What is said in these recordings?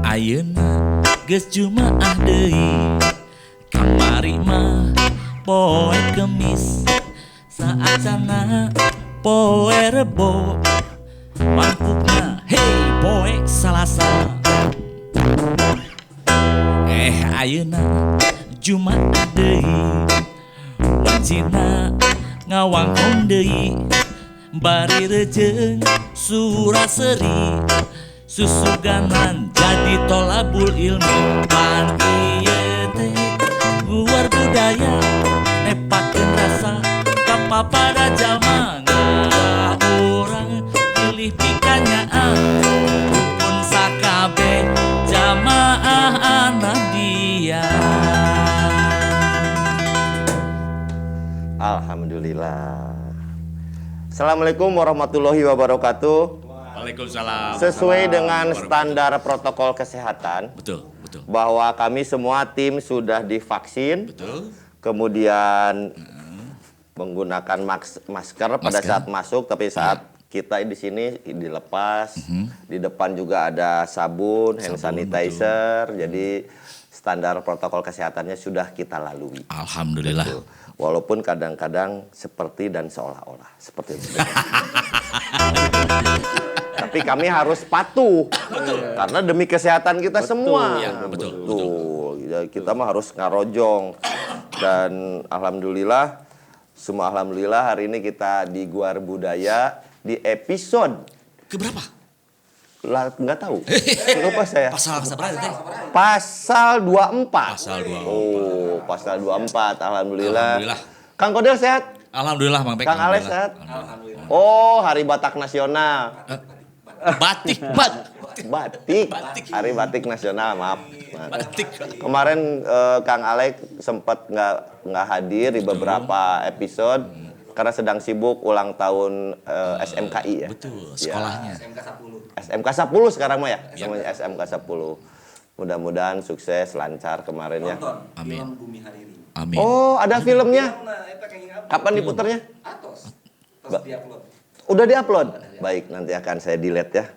Ayeuna geus Jumaah deui, kamari mah poe Kemis, saacana poe Rebo, mangkukna hey poe Salasa. Ayeuna Jumaah deui, wancina ngawangkong deui, bari rejeung suraseri, susuganan jadi tolabul ilmu. Pan ieu teh luar budaya, nepakeun rasa kapapada jalma, urang pilih pikanyaan pun sakabe jamaah anak dia. Alhamdulillah. Assalamualaikum warahmatullahi wabarakatuh. Waalaikumsalam. Sesuai dengan standar protokol kesehatan, Betul. bahwa kami semua tim sudah divaksin, Betul. kemudian menggunakan masker pada saat masuk, tapi saat kita di sini dilepas. Di depan juga ada sabun, hand sanitizer. Jadi standar protokol kesehatannya sudah kita lalui. Alhamdulillah. Betul. Walaupun kadang-kadang seperti dan seolah-olah seperti itu. Tapi kami harus patuh. Karena demi kesehatan kita semua. Ya, betul. Ya, kita mah harus ngarojong. Dan alhamdulillah, semua alhamdulillah hari ini kita di Guar Budaya di episode Keberapa? lah nggak tahu. Lupa saya. Pasal keberapa teh? Pasal 24. Pasal 24. Oh, pasal 24. Alhamdulillah. Alhamdulillah. Kang Kodel sehat? Alhamdulillah Bang Bek. Kang Alex sehat? Oh, Hari Batak Nasional. Batik. Batik. Hari Batik Nasional, maaf. Batik. Kemarin Kang Alex sempat nggak hadir di beberapa episode karena sedang sibuk ulang tahun SMKI ya. Betul, sekolahnya. SMK 10 sekarang mah ya, namanya SMK 10. Mudah-mudahan sukses, lancar kemarin ya. Amin. Amin. Oh, ada filmnya. Kapan diputarnya? Udah diupload? Baik, nanti akan saya delete ya.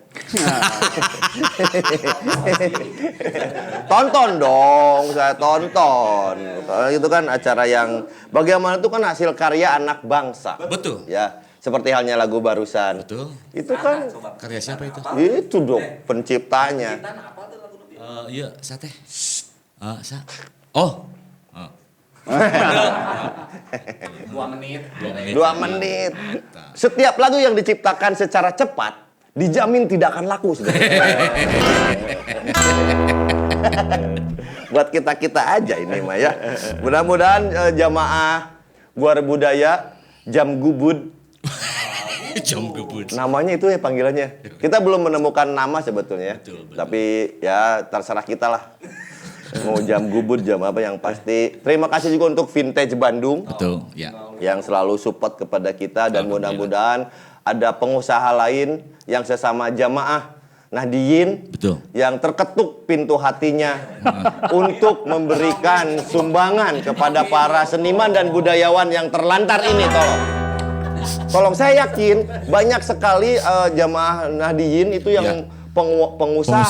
Tonton dong, saya tonton. Karena itu kan acara yang bagaimana itu kan hasil karya anak bangsa. Betul. Ya, seperti halnya lagu barusan. Betul. Itu kan Karya siapa itu? itu dong penciptanya. Iya, sate. Sa. Oh. 2 menit. Setiap lagu yang diciptakan secara cepat dijamin tidak akan laku. Buat kita aja ini mah ya. Mudah-mudahan jamaah Guar Budaya Jam Gubud. Jam Gubud. Namanya itu ya panggilannya. Kita belum menemukan nama sebetulnya. Betul. Tapi ya terserah kita lah. Mau jam gubud, jam apa yang pasti. Terima kasih juga untuk Vintage Bandung. Betul, ya. Yang selalu support kepada kita dan mudah-mudahan ada pengusaha lain yang sesama jamaah Nahdiyin. Betul. Yang terketuk pintu hatinya untuk memberikan sumbangan kepada para seniman dan budayawan yang terlantar ini, tolong saya yakin banyak sekali jamaah Nahdiyin itu yang pengusaha,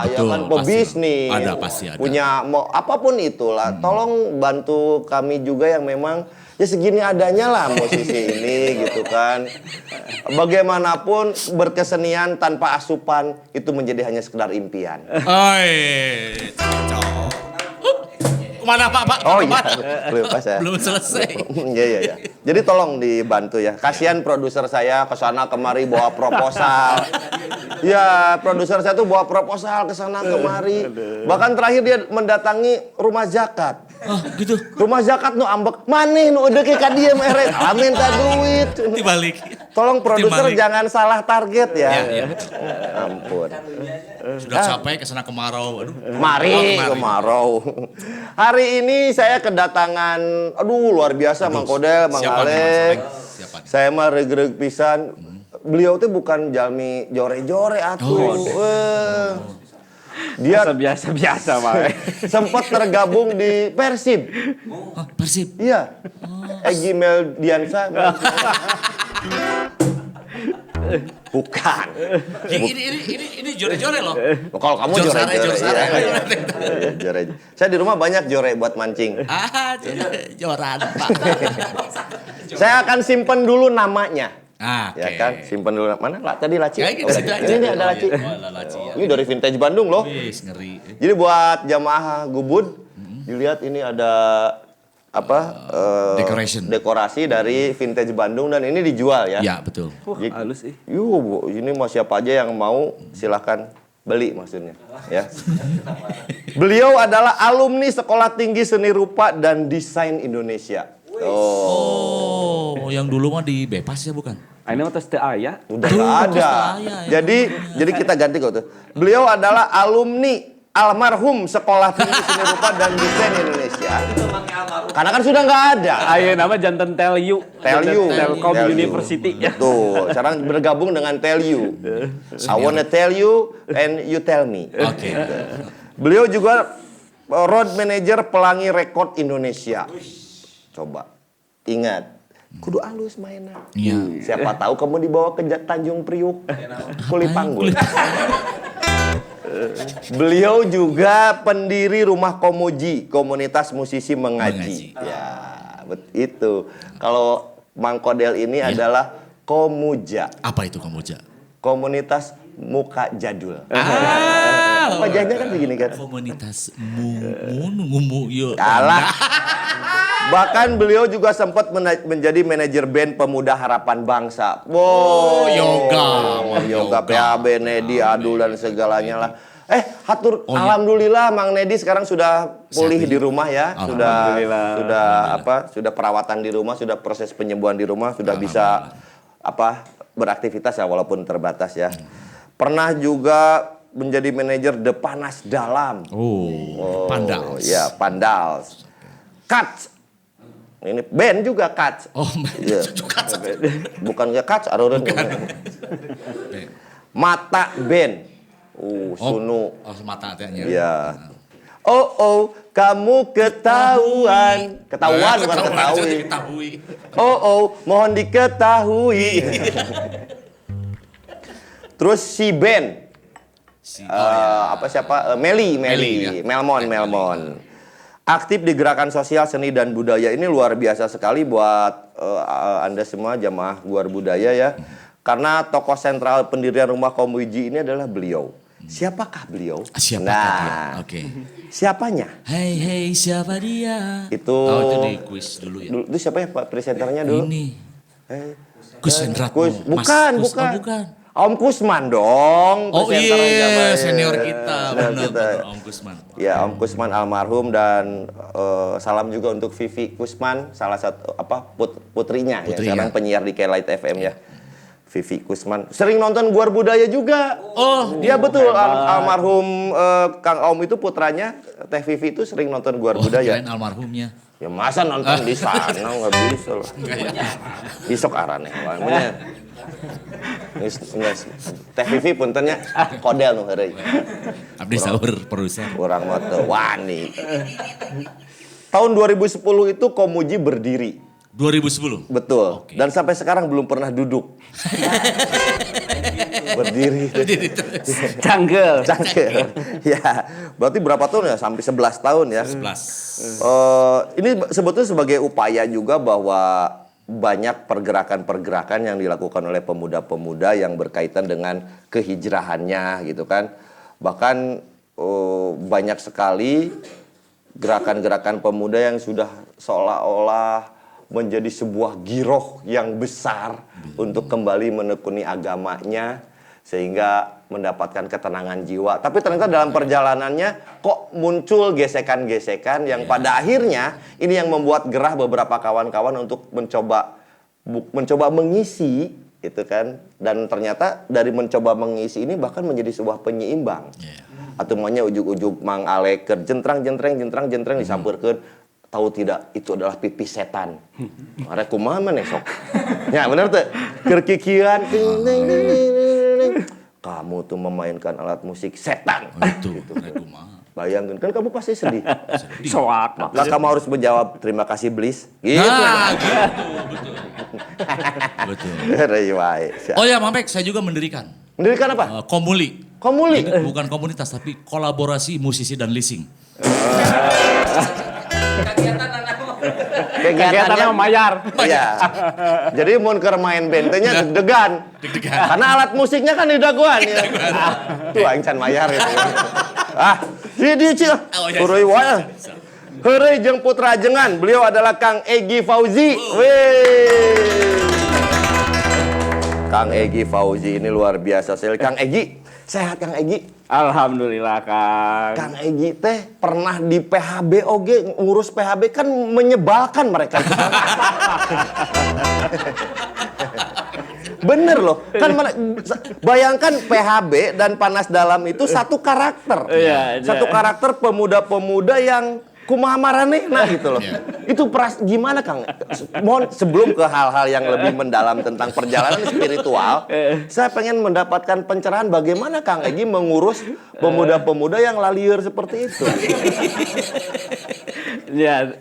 ya betul, kan, pebisnis, pasti ada. punya apapun itulah. Tolong bantu kami juga yang memang ya segini adanya lah musisi ini gitu kan. Bagaimanapun berkesenian tanpa asupan itu menjadi hanya sekedar impian. Oi, cocok. Kemana Pak? Oh iya, lupa saya. Belum selesai. Iya. Jadi tolong dibantu ya. Kasihan produser saya kesana kemari bawa proposal. Ya, produser saya tuh bawa proposal kesana kemari. Bahkan terakhir dia mendatangi rumah zakat. Gitu. Rumah zakat nu ambek maneh nu eudeuh ke ka dieu mere. Minta duit. Dibalik. Tolong produser jangan salah target ya. Ya. Ampun. Sudah capek kesana kemarau. Aduh. Mari kemarau. Hari ini saya kedatangan, luar biasa Mang Kodel, Mang Alex. Saya mah regreg pisan. Beliau tuh bukan jalmi jore-jore atuh. Dia biasa-biasa Pak. sempat tergabung di Persib. Oh, Persib. Iya. Egy Meldiansa. Bukan. Ini jore-jore loh. Kalau kamu Jor jore, sare, jor sare. Iya, jore. Saya di rumah banyak jore buat mancing. Joran Pak. Saya akan simpen dulu namanya. Oke. Ya kan, simpen dulu. Mana tadi laci? Ya, gitu, Oh, situ aja. ini ada laci. Oh, ada laci ya. Ini dari vintage Bandung loh. Wis, ngeri. Jadi buat jamaah Gubud, dilihat ini ada dekorasi dari vintage Bandung dan ini dijual ya. Ya, betul. Halus sih. Bu, ini mau siapa aja yang mau silahkan beli maksudnya ya. Beliau adalah alumni Sekolah Tinggi Seni Rupa dan Desain Indonesia. Oh, yang dulu mah di Bepas ya bukan? Ini mah tes teu aya. Udah nggak ada. Jadi kita ganti kok tuh. Beliau adalah alumni almarhum Sekolah Tinggi Seni Rupa dan Desain Indonesia. Karena kan sudah nggak ada. Aya nama jantan Telkom Tell you. University ya. Tuh, sekarang bergabung dengan Tell You. I wanna tell you and you tell me. Oke. Beliau juga road manager Pelangi Rekod Indonesia. Coba ingat, kudu alus mainnya. Iya. Siapa tahu kamu dibawa ke Tanjung Priuk, Kulipanggul. Beliau juga pendiri Rumah Komuji, komunitas musisi mengaji. Ya, itu. Kalau Mang Kodel ini adalah Komuja, Apa itu Kamboja? komunitas muka jadul. Ah, Wajahnya kan begini kan. komunitas ngumu yuk. Kalah. Bahkan beliau juga sempat menjadi manajer band Pemuda Harapan Bangsa. Wow, yoga, PAB, Nedi, Adul dan segalanya lah. Alhamdulillah Mang Nedi sekarang sudah pulih di rumah ya. Sudah perawatan di rumah, sudah proses penyembuhan di rumah, sudah bisa beraktivitas ya walaupun terbatas ya. Pernah juga menjadi manajer The Panas Dalam. Pandals. Ya, Pandals. Cuts. Ini band juga Cuts. Oh, Ya. Bukan ya Cuts, aroren. Mata Band. Sunu. Mata hatinya. Ya. Kamu ketahuan. Ketahuan bukan ketahui. Mohon diketahui. Terus si band. Meli. Melmon. Aktif di gerakan sosial seni dan budaya ini luar biasa sekali buat Anda semua jamaah Guar Budaya ya. Karena tokoh sentral pendirian Rumah Komuji ini adalah beliau. Siapakah beliau? Siapakah dia? Oke. Siapanya? Hey, siapa dia? Itu di kuis dulu ya. Itu siapa ya Pak presenternya dulu? Ini. Kus Hendratmo. Bukan. Om Kusman dong. Oh iya, senior kita. Benar, Om Kusman. Ya, Om Kusman almarhum dan salam juga untuk Vivi Kusman, salah satu putrinya ya. Sekarang penyiar di Kelight FM ya. Vivi Kusman sering nonton Guar Budaya juga. Oh, dia betul almarhum Kang Om itu putranya Teh Vivi itu sering nonton Guar Budaya. Kirain almarhumnya. Ya masa nonton di sana nggak bisa lah. Besok arane namanya. Teh Vivi puntennya Kodel nu heureuy. Abdi sahur produser. Urang mah teu wani. Tahun 2010 itu Komuji berdiri. 2010. Betul. Dan sampai sekarang belum pernah duduk. Berdiri. Canggel. Ya, berarti berapa tahun ya? Sampai 11 tahun ya. 11. Ini sebetulnya sebagai upaya juga bahwa banyak pergerakan-pergerakan yang dilakukan oleh pemuda-pemuda yang berkaitan dengan kehijrahannya gitu kan. Bahkan banyak sekali gerakan-gerakan pemuda yang sudah seolah-olah menjadi sebuah giroh yang besar untuk kembali menekuni agamanya sehingga mendapatkan ketenangan jiwa. Tapi ternyata dalam perjalanannya kok muncul gesekan-gesekan yang pada akhirnya ini yang membuat gerah beberapa kawan-kawan untuk mencoba mengisi itu kan, dan ternyata dari mencoba mengisi ini bahkan menjadi sebuah penyeimbang. Atau namanya ujug-ujug Mang Aleker jentrang disampurkeun. Tahu tidak itu adalah pipis setan. Arek kumaha maneh sok. Ya bener teh. Kerkikian. Kamu tuh memainkan alat musik setan. Itu arek kumaha. Bayangkan, kan kamu pasti sedih. Soak. Maka kamu harus menjawab terima kasih Bliss. Gitu. Nah, gitu. Betul. Betul. Oh ya, Mampek, saya juga mendirikan. Mendirikan apa? Komuli. Komuli. Ini bukan komunitas, tapi kolaborasi musisi dan leasing. Kegiatannya memayar. Iya. Jadi mau ke main bentenya deg-degan. Karena alat musiknya kan di daguan ya. Tuh aing can mayar gitu. Di Cil. Turui wae. Heureuy jeung putra jengan. Beliau adalah Kang Egy Fauzi. Weh. Kang Egy Fauzi ini luar biasa. Kang Egy, sehat Kang Egy? Alhamdulillah Kang. Kang Egy teh pernah di PHB oge, ngurus PHB kan menyebalkan mereka. Bener loh, kan bayangkan PHB dan Panas Dalam itu satu karakter. Satu karakter pemuda-pemuda yang kumaha maranehna gitu loh. Itu gimana Kang? Mohon sebelum ke hal-hal yang lebih mendalam tentang perjalanan spiritual, saya pengen mendapatkan pencerahan bagaimana Kang Egy mengurus pemuda-pemuda yang lalieur seperti itu. Ya,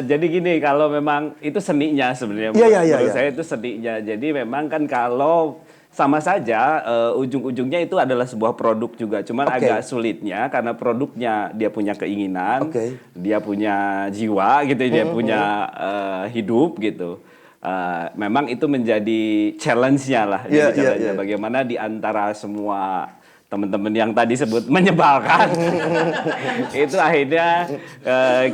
jadi gini, kalau memang itu seninya sebenarnya. Menurut saya itu seninya. Jadi memang kan kalau sama saja ujung-ujungnya itu adalah sebuah produk juga. Cuman agak sulitnya karena produknya dia punya keinginan, dia punya jiwa gitu, dia punya hidup gitu. Memang itu menjadi challenge-nya lah. Bagaimana di antara semua teman-teman yang tadi sebut menyebalkan, itu akhirnya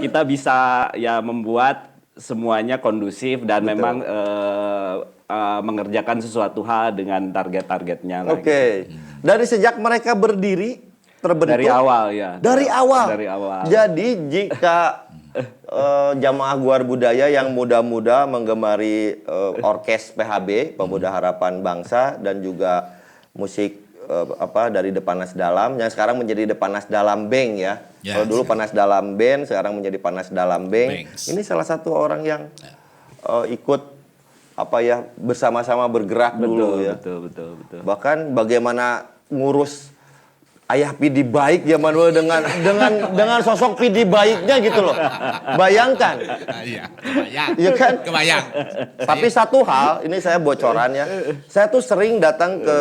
kita bisa ya membuat semuanya kondusif dan memang mengerjakan sesuatu hal dengan target-targetnya. Dari sejak mereka berdiri terbentuk dari awal ya. Dari awal. Jadi jika jamaah Guar Budaya yang muda-muda menggemari orkes PHB, Pemuda Harapan Bangsa, dan juga musik dari Depanas Dalam yang sekarang menjadi Depanas Dalam Band ya. Kalau dulu Panas Dalam Band, sekarang menjadi Panas Dalam Band. Ini salah satu orang yang ikut bersama-sama bergerak dulu ya. Betul. Bahkan bagaimana ngurus Ayah Pidi Baik zaman dulu dengan sosok Pidi Baiknya gitu loh. Bayangkan. Iya kan? Kebayang. Tapi satu hal, ini saya bocoran ya. Saya tuh sering datang ke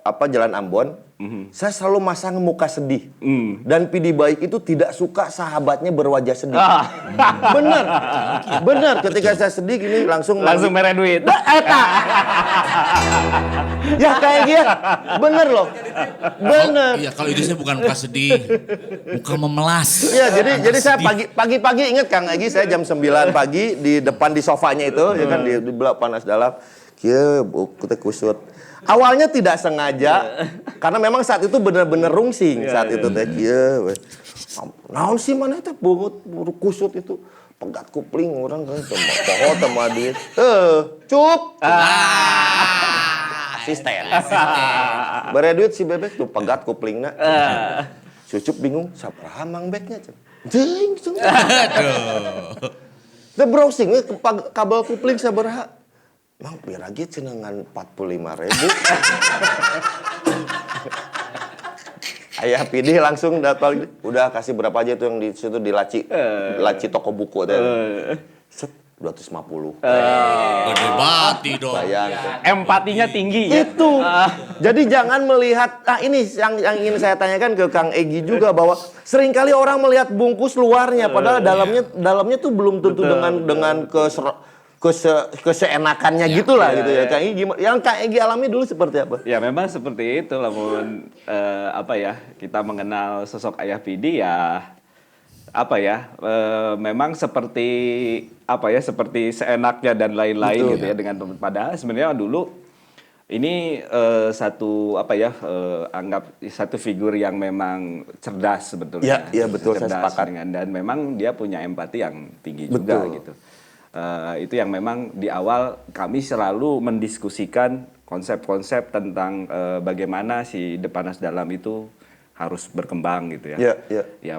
Jalan Ambon, saya selalu masang muka sedih. Dan Pidi Baik itu tidak suka sahabatnya berwajah sedih. Bener. Ketika saya sedih gini langsung merah duit. Ya kayak gitu. Bener loh. Bener. Iya, kalau itu saya bukan muka sedih, muka memelas. Iya, jadi saya pagi-pagi ingat Kang Egy, saya jam 9 pagi di depan di sofanya itu, ya kan di belakang Panas Dalam. Kieu kita kusut. Awalnya tidak sengaja, karena memang saat itu benar-benar rungsing saat itu teh kieu. Naon sih mana teh bungut kusut itu pegat kupling orang kan poho teh mah duit. Cup. Asisten. Bare duit si bebek tuh pegat kuplingna. Cucup bingung sabaraha mang beknya cenah. Jeung. Aduh. Teh browsing kabel kupling sabaraha? Mang piragi cenengan 45.000. Ayah Pidi langsung datang, udah kasih berapa aja tuh yang di situ di laci toko buku teh. 250. Gede bati dong. Bayangkan. Empatinya tinggi ya. Itu. Jadi jangan melihat, ini yang ingin saya tanyakan ke Kang Egy juga, bahwa seringkali orang melihat bungkus luarnya padahal dalamnya tuh belum tentu dengan keseenakannya gitulah gitu ya. Kang Egy gimana? Yang Kang Egy alami dulu seperti apa? Ya memang seperti itu, namun kita mengenal sosok Ayah Pidi ya memang seperti seperti seenaknya dan lain-lain gitu ya dengan teman. Padahal sebenarnya dulu ini anggap satu figur yang memang cerdas sebetulnya. Iya betul, cerdas saya sepakat. dan memang dia punya empati yang tinggi juga gitu. Itu yang memang di awal kami selalu mendiskusikan konsep-konsep tentang bagaimana si Depanas Dalam itu harus berkembang gitu ya. Iya.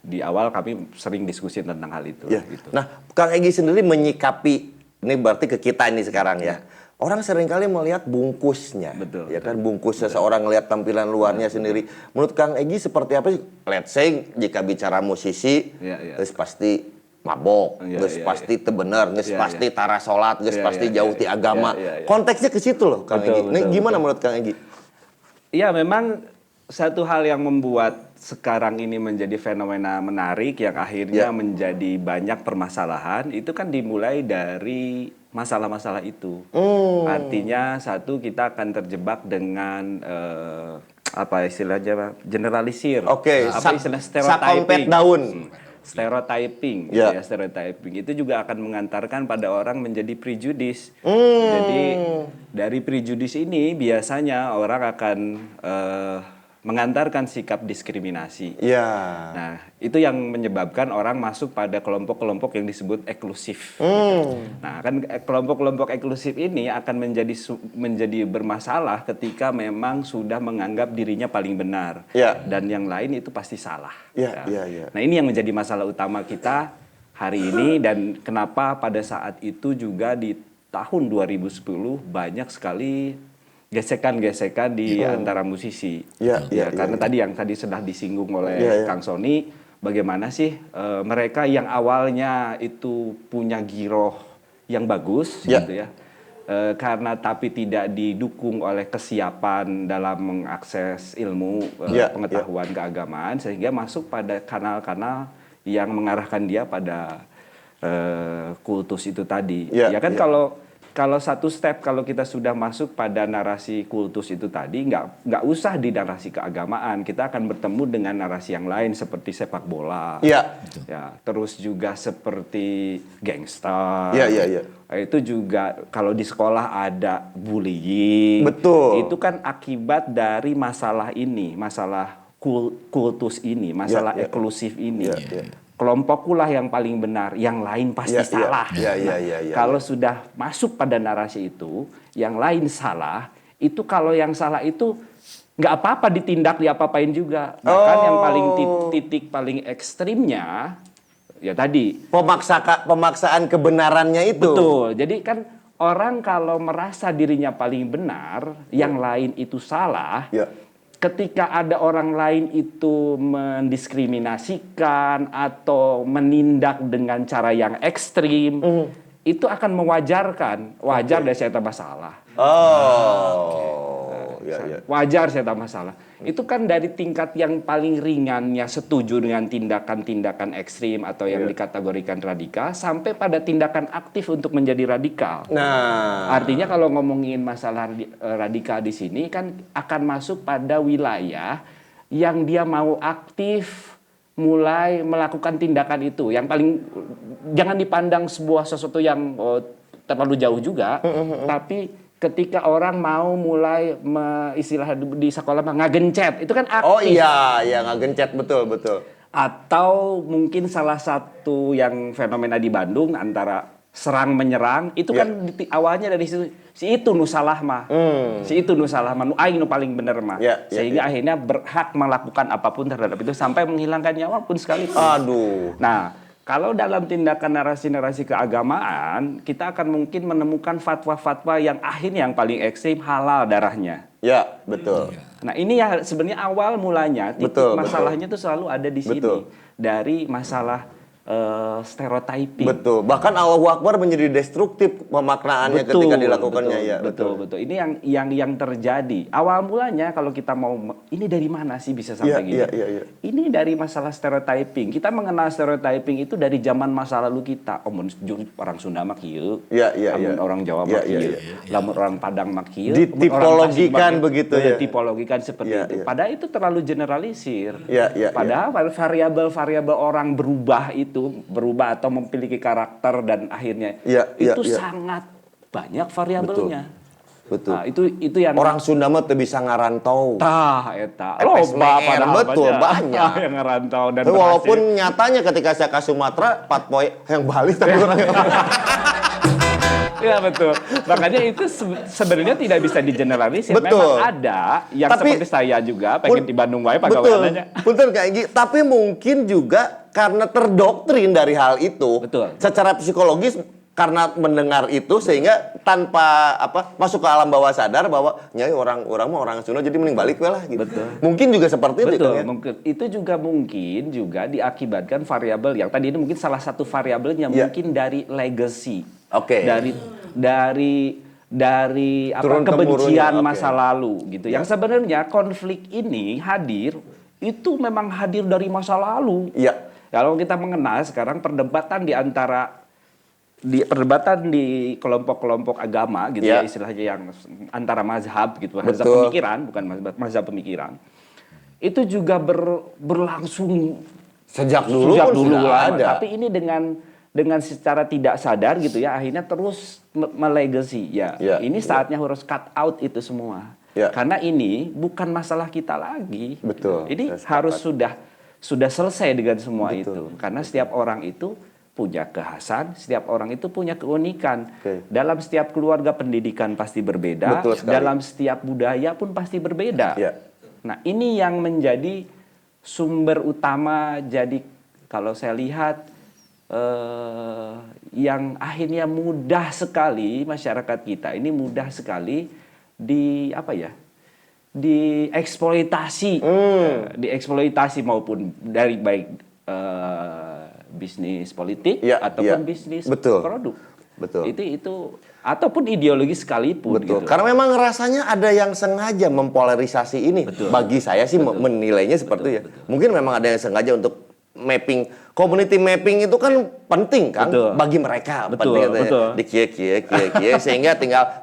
Di awal kami sering diskusi tentang hal itu. Ya. Gitu. Nah, Kang Egy sendiri menyikapi, ini berarti ke kita ini sekarang ya. Orang seringkali melihat bungkusnya, Betul, ya kan, bungkus seseorang ngelihat tampilan luarnya sendiri. Menurut Kang Egy seperti apa sih? Let's say jika bicara musisi, terus pasti mabok, terus pasti tebener, terus pasti tara sholat, terus pasti jauh ti agama. Konteksnya ke situ loh, Kang Egy. Nah, gimana menurut Kang Egy? Iya, memang satu hal yang membuat sekarang ini menjadi fenomena menarik yang akhirnya menjadi banyak permasalahan itu kan dimulai dari masalah-masalah itu. Artinya satu, kita akan terjebak dengan apa istilahnya, generalisir. Apa istilah stereotyping. Daun. Stereotyping, ya stereotyping itu juga akan mengantarkan pada orang menjadi prejudis. Jadi dari prejudis ini biasanya orang akan mengantarkan sikap diskriminasi. Nah, itu yang menyebabkan orang masuk pada kelompok-kelompok yang disebut eksklusif. Nah, kan kelompok-kelompok eksklusif ini akan menjadi bermasalah ketika memang sudah menganggap dirinya paling benar dan yang lain itu pasti salah. Nah, ini yang menjadi masalah utama kita hari ini dan kenapa pada saat itu juga di tahun 2010 banyak sekali gesekan-gesekan di antara musisi. Karena tadi sudah disinggung oleh Kang Sony, bagaimana sih mereka yang awalnya itu punya giroh yang bagus gitu ya. Karena tapi tidak didukung oleh kesiapan dalam mengakses ilmu pengetahuan keagamaan sehingga masuk pada kanal-kanal yang mengarahkan dia pada kultus itu tadi. Kalau satu step, kalau kita sudah masuk pada narasi kultus itu tadi, nggak usah di narasi keagamaan, kita akan bertemu dengan narasi yang lain seperti sepak bola, terus juga seperti gangster, itu juga kalau di sekolah ada bullying, itu kan akibat dari masalah ini, masalah kultus ini, masalah eksklusif ini. Kelompokku lah yang paling benar, yang lain pasti salah. Kalau sudah masuk pada narasi itu, yang lain salah, itu kalau yang salah itu nggak apa-apa ditindak, diapa-apain juga. Bahkan yang paling titik paling ekstrimnya, ya tadi. Pemaksaan kebenarannya itu. Betul, jadi kan orang kalau merasa dirinya paling benar, yang lain itu salah, ketika ada orang lain itu mendiskriminasikan atau menindak dengan cara yang ekstrim, itu akan mewajarkan. Wajar deh saya tambah salah. Wajar saya tambah salah. Itu kan dari tingkat yang paling ringannya setuju dengan tindakan-tindakan ekstrim atau yang dikategorikan radikal sampai pada tindakan aktif untuk menjadi radikal. Artinya kalau ngomongin masalah radikal di sini kan akan masuk pada wilayah yang dia mau aktif mulai melakukan tindakan itu. Yang paling jangan dipandang sebuah sesuatu yang terlalu jauh juga, tapi ketika orang mau mulai istilah di sekolah ngagencet, itu kan aktif. Ngagencet, betul. Atau mungkin salah satu yang fenomena di Bandung antara serang menyerang, itu kan awalnya dari situ, si itu nu salah mah, nu aing nu paling bener mah, sehingga akhirnya berhak melakukan apapun terhadap itu sampai menghilangkan nyawa pun sekalipun. Nah, kalau dalam tindakan narasi-narasi keagamaan, kita akan mungkin menemukan fatwa-fatwa yang akhirnya yang paling ekstrim halal darahnya. Betul. Nah, ini ya sebenarnya awal mulanya, titik masalahnya itu selalu ada di sini. Dari masalah stereotyping. Betul. Bahkan Allahu Akbar menjadi destruktif pemaknaannya ketika dilakukannya. Betul. Ini yang terjadi. Awal mulanya kalau kita mau ini dari mana sih bisa sampai gini? Ini dari masalah stereotyping. Kita mengenal stereotyping itu dari zaman masa lalu kita. Orang Sunda mah kieu. Orang Jawa mah kieu. Lamun orang Padang mah kieu. Ditipologikan begitu ya. Ditipologikan seperti itu. Padahal itu terlalu generalisir. Padahal variabel-variabel orang berubah atau memiliki karakter dan akhirnya itu sangat banyak variabelnya. Betul. Nah, itu yang orang Sunda mah teu bisa ngarantau. Eta. Betul banyak yang ngarantau dan walaupun nyatanya ketika saya ke Sumatera 4 poin yang Bali tapi orang Ya betul. Makanya itu sebenarnya tidak bisa digeneralisir. Memang ada yang seperti saya juga pengen di Bandung wae pagaweannya. Betul kayak gitu. Tapi mungkin juga karena terdoktrin dari hal itu. Betul. Secara psikologis karena mendengar itu sehingga tanpa masuk ke alam bawah sadar bahwa nyai orang mah orang Sunda jadi mending balik we lah gitu. Betul. Mungkin juga seperti itu Betul, kan, ya? mungkin. Itu juga mungkin juga diakibatkan variabel yang tadi ini mungkin salah satu variabelnya mungkin dari legacy. Oke. Dari Turun kebencian temurun, masa lalu gitu. Yang sebenarnya konflik ini hadir itu memang hadir dari masa lalu. Iya. Kalau kita mengenal sekarang perdebatan di kelompok-kelompok agama gitu ya istilahnya yang antara mazhab gitu, mazhab pemikiran bukan mazhab pemikiran. Itu juga berlangsung Sejak dulu sudah ada. Tapi ini dengan secara tidak sadar gitu ya akhirnya terus melegacy ya. Ini saatnya harus cut out itu semua. Karena ini bukan masalah kita lagi. Betul. Ini harus sudah selesai dengan semua itu. Karena setiap orang itu punya kekhasan, setiap orang itu punya keunikan. Dalam setiap keluarga pendidikan pasti berbeda, dalam setiap budaya pun pasti berbeda. Nah, ini yang menjadi sumber utama. Jadi kalau saya lihat yang akhirnya mudah sekali masyarakat kita ini mudah sekali dieksploitasi maupun dari baik bisnis politik ataupun bisnis produk. Betul. Itu ataupun ideologi sekalipun. Betul. Gitu. Karena memang rasanya ada yang sengaja mempolarisasi ini. Bagi saya sih menilainya seperti itu ya. Mungkin memang ada yang sengaja untuk mapping, community mapping itu kan penting kan bagi mereka. Penting di kie sehingga tinggal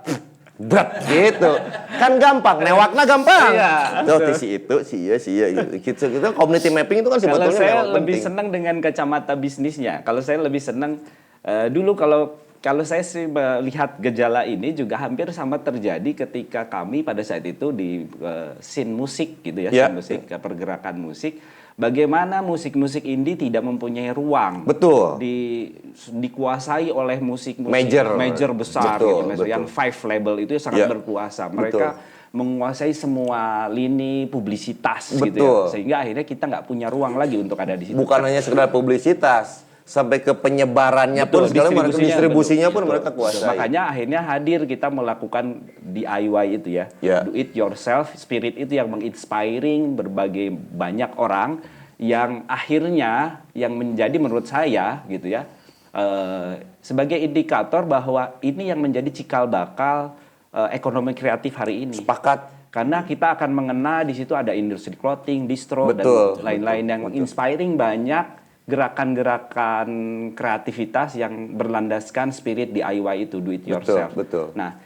berat gitu. Kan gampang, newakna gampang. Tuh si itu, si iya gitu. Gitu. Community mapping itu kan sebetulnya kalau saya memang lebih penting. senang dengan kacamata bisnisnya. Kalau saya lebih senang dulu kalau saya sih melihat gejala ini juga hampir sama terjadi ketika kami pada saat itu di scene musik gitu ya, scene musik, pergerakan musik. Bagaimana musik-musik indie tidak mempunyai ruang. Betul. Dikuasai oleh musik-musik major besar gitu. Yang 5 label itu sangat berkuasa. Mereka menguasai semua lini publisitas gitu ya. Sehingga akhirnya kita nggak punya ruang lagi untuk ada di situ. Bukan hanya sekedar publisitas, sampai ke penyebarannya pun segala distribusinya pun mereka kuasai. Makanya akhirnya hadir kita melakukan DIY itu ya. Do it yourself, spirit itu yang menginspiring berbagai banyak orang yang akhirnya yang menjadi menurut saya gitu ya sebagai indikator bahwa ini yang menjadi cikal bakal ekonomi kreatif hari ini. Sepakat. Karena kita akan mengena di situ ada industri clothing, distro dan lain-lain yang inspiring banyak gerakan-gerakan kreativitas yang berlandaskan spirit DIY itu, do it yourself. Nah,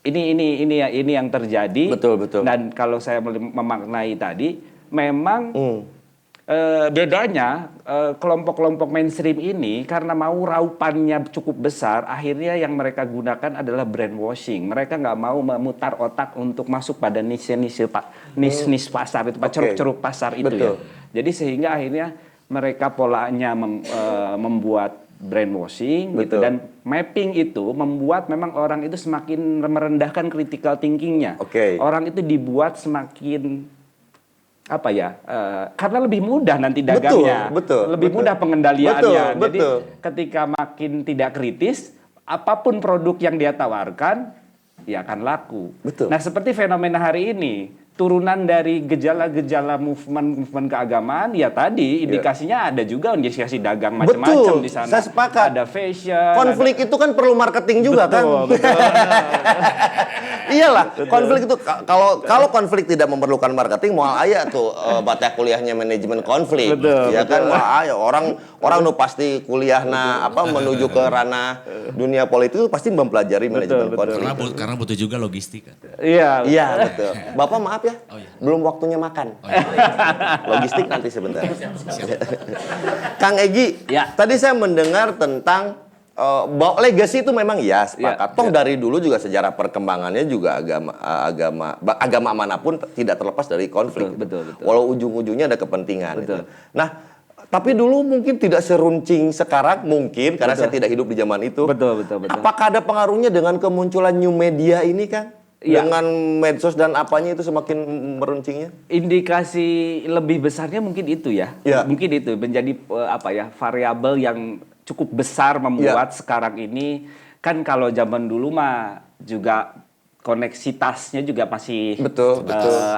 ini yang terjadi. Dan kalau saya memaknai tadi, memang bedanya kelompok-kelompok mainstream ini karena mau raupannya cukup besar, akhirnya yang mereka gunakan adalah brainwashing. Mereka nggak mau memutar otak untuk masuk pada niche pasar itu, ceruk-ceruk pasar itu ya. Jadi sehingga akhirnya mereka polanya membuat brainwashing gitu, dan mapping itu membuat memang orang itu semakin merendahkan critical thinking-nya. Orang itu dibuat semakin karena lebih mudah nanti dagangnya, lebih mudah pengendaliannya. Jadi ketika makin tidak kritis, apapun produk yang dia tawarkan, ya akan laku. Nah seperti fenomena hari ini, turunan dari gejala-gejala movement keagamaan, ya tadi indikasinya ada juga indikasi dagang macam-macam di sana. Saya sepakat. Ada fashion. Konflik itu kan perlu marketing juga kan. Iyalah, konflik itu kalau konflik tidak memerlukan marketing, mau aya tuh mata kuliahnya manajemen konflik. Ya kan, mau aya orang nu pasti kuliahna menuju ke ranah dunia politik itu pasti mempelajari manajemen konflik. Karena butuh juga logistik kan. Iya, betul. Bapak maaf ya, belum waktunya makan. Logistik nanti sebentar. Kang Egy, tadi saya mendengar tentang bahwa legacy itu memang sepakat. Toh dari dulu juga sejarah perkembangannya juga agama manapun tidak terlepas dari konflik. Betul. Walau ujung-ujungnya ada kepentingan. Gitu. Nah, tapi dulu mungkin tidak seruncing sekarang mungkin karena saya tidak hidup di zaman itu. Betul. Apakah ada pengaruhnya dengan kemunculan new media ini, Kang? Dengan medsos dan apanya itu semakin meruncingnya? Indikasi lebih besarnya mungkin itu ya. Mungkin itu menjadi variabel yang cukup besar membuat sekarang ini kan kalau zaman dulu mah juga koneksitasnya juga masih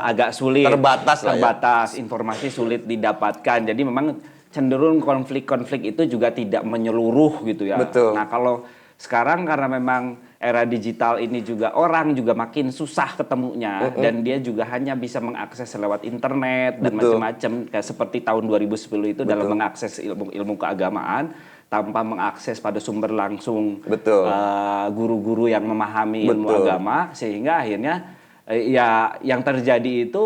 agak sulit, terbatas, informasi sulit didapatkan. Jadi memang cenderung konflik-konflik itu juga tidak menyeluruh gitu ya. Nah kalau sekarang karena memang era digital ini juga orang juga makin susah ketemunya dan dia juga hanya bisa mengakses lewat internet dan macam-macam kayak seperti tahun 2010 itu dalam mengakses ilmu keagamaan tanpa mengakses pada sumber langsung guru-guru yang memahami ilmu agama sehingga akhirnya ya yang terjadi itu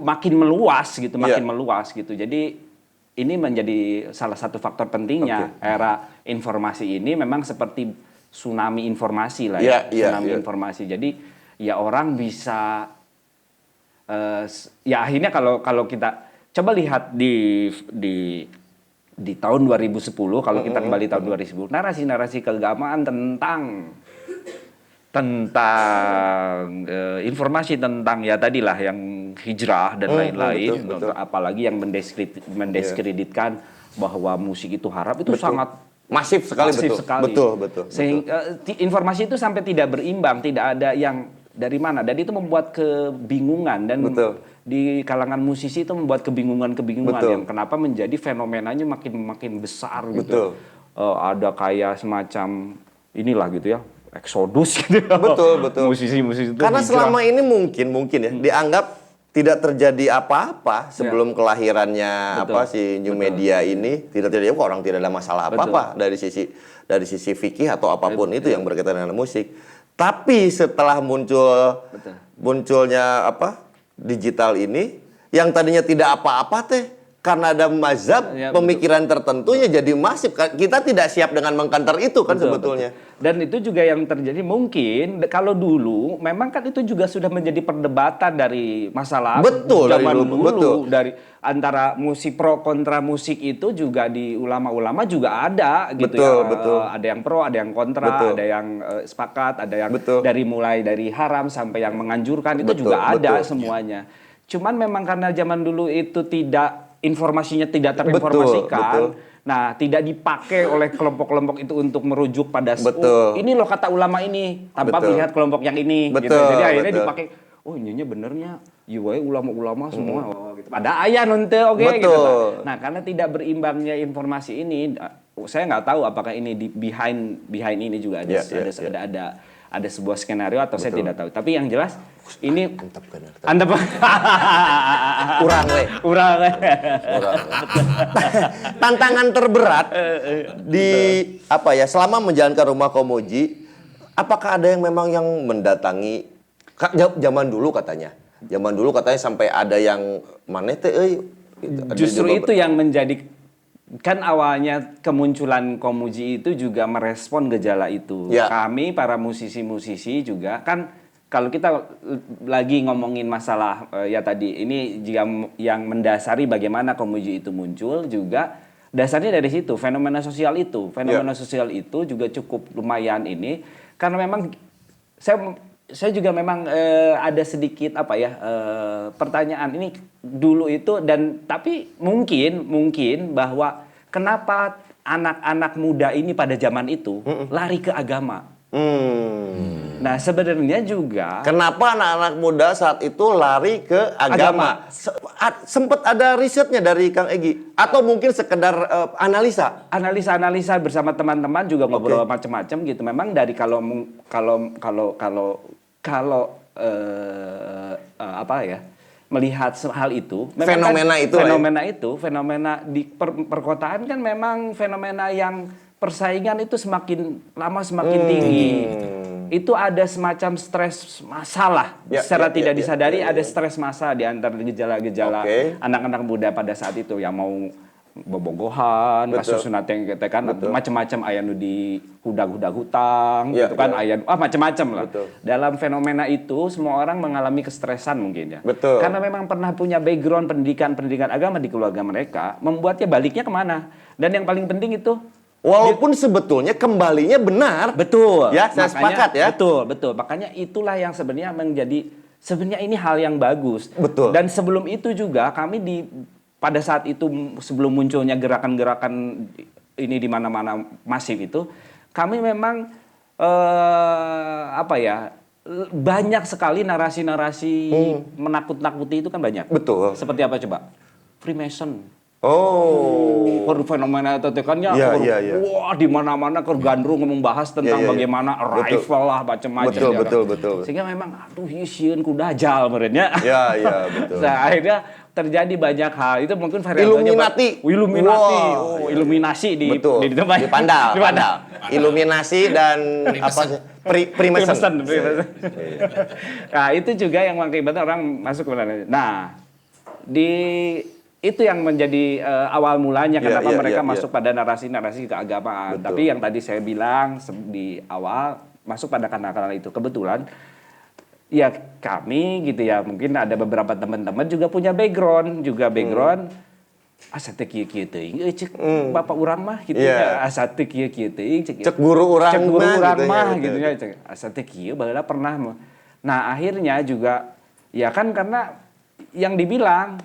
makin meluas gitu. Jadi ini menjadi salah satu faktor pentingnya era informasi ini memang seperti tsunami informasi lah informasi. Jadi ya orang bisa ya akhirnya kalau kita coba lihat di tahun 2010 kalau kita kembali tahun 2010 narasi-narasi keagamaan tentang informasi tentang ya tadilah yang hijrah dan lain-lain, apalagi yang mendiskreditkan bahwa musik itu haram itu sangat masif sekali. Betul. Sehingga informasi itu sampai tidak berimbang, tidak ada yang dari mana, dan itu membuat kebingungan dan di kalangan musisi itu membuat kebingungan yang kenapa menjadi fenomenanya makin besar gitu. Ada kayak semacam inilah gitu ya. Eksodus gitu. Betul. Musisi-musisi itu karena selama ini mungkin ya dianggap tidak terjadi apa-apa sebelum kelahirannya si new media ini, tidak terjadi orang tidak ada masalah apa-apa dari sisi fikih atau apapun itu yang berkaitan dengan musik. Tapi setelah munculnya digital ini yang tadinya tidak apa-apa teh karena ada mazhab pemikiran tertentunya jadi masif. Kita tidak siap dengan mengkanter itu kan sebetulnya. Dan itu juga yang terjadi mungkin kalau dulu memang kan itu juga sudah menjadi perdebatan dari masalah zaman dulu dari antara musik pro kontra musik itu juga di ulama-ulama juga ada gitu ada yang pro, ada yang kontra, ada yang sepakat, ada yang mulai dari haram sampai yang menganjurkan itu juga ada semuanya. Cuman memang karena zaman dulu itu informasinya tidak terinformasikan. Nah, tidak dipakai oleh kelompok-kelompok itu untuk merujuk pada ini loh kata ulama ini tanpa melihat kelompok yang ini gitu. Jadi akhirnya dipakai ininya benernya ulama-ulama semua gitu. Ada ayat nanti gitu. Nah, karena tidak berimbangnya informasi ini, saya nggak tahu apakah ini di behind ini juga ada sebuah skenario atau saya tidak tahu. Tapi yang jelas ini antep. Urang. Tantangan terberat selama menjalankan Rumah Komoji, apakah ada yang memang yang mendatangi zaman dulu katanya sampai ada yang justru itu yang menjadi kan awalnya kemunculan Komoji itu juga merespon gejala itu. Kami para musisi-musisi juga kan kalau kita lagi ngomongin masalah tadi ini juga yang mendasari bagaimana Komoji itu muncul juga dasarnya dari situ fenomena sosial itu juga cukup lumayan ini karena memang saya juga memang ada sedikit pertanyaan ini dulu itu tapi mungkin bahwa kenapa anak-anak muda ini pada zaman itu lari ke agama. Nah sebenarnya juga kenapa anak-anak muda saat itu lari ke agama? Sempat ada risetnya dari Kang Egy atau mungkin sekedar analisa bersama teman-teman juga ngobrol macam-macam gitu. Memang dari kalau melihat hal itu, fenomena di perkotaan kan memang fenomena yang persaingan itu semakin lama semakin tinggi. Itu ada semacam stres masalah secara tidak disadari ada stres massa di antara gejala-gejala anak-anak muda pada saat itu yang mau bobogohan, kasus sunat yang kan macam-macam aya nu di hudag-hudag hutang gitu kan aya macam-macam lah. Dalam fenomena itu semua orang mengalami kestresan mungkin ya. Karena memang pernah punya background pendidikan agama di keluarga mereka, membuatnya baliknya kemana. Dan yang paling penting itu walaupun sebetulnya kembalinya benar. Saya sepakat ya. Betul. Makanya itulah yang sebenarnya menjadi ini hal yang bagus. Dan sebelum itu juga kami pada saat itu sebelum munculnya gerakan-gerakan ini di mana-mana masif itu, kami memang banyak sekali narasi-narasi menakut-nakuti itu kan banyak. Betul. Seperti apa coba? Freemason. Oh. Fenomena tetekannya, wah di mana-mana kergandrung membahas tentang bagaimana rifle lah macam-macam. Betul. Sehingga memang aduh sieun ku dajal merenya. Iya, betul. Nah, akhirnya terjadi banyak hal. Itu mungkin Illuminati. Wow. Iluminasi di Pandal. Iluminasi dan Freemason. Nah, itu juga yang mengakibatkan orang masuk ke sana. Nah, itu yang menjadi awal mulanya kenapa mereka masuk pada narasi-narasi keagamaan. Betul. Tapi yang tadi saya bilang di awal masuk pada kanal-kanal itu kebetulan ya kami gitu ya, mungkin ada beberapa teman-teman juga punya background asa teh kieu teuing cek bapak urang mah gitu ya, asa teh kieu teuing cek guru urang mah gitu ya, asa teh kieu baheula pernah. Nah, akhirnya juga ya kan karena yang dibilang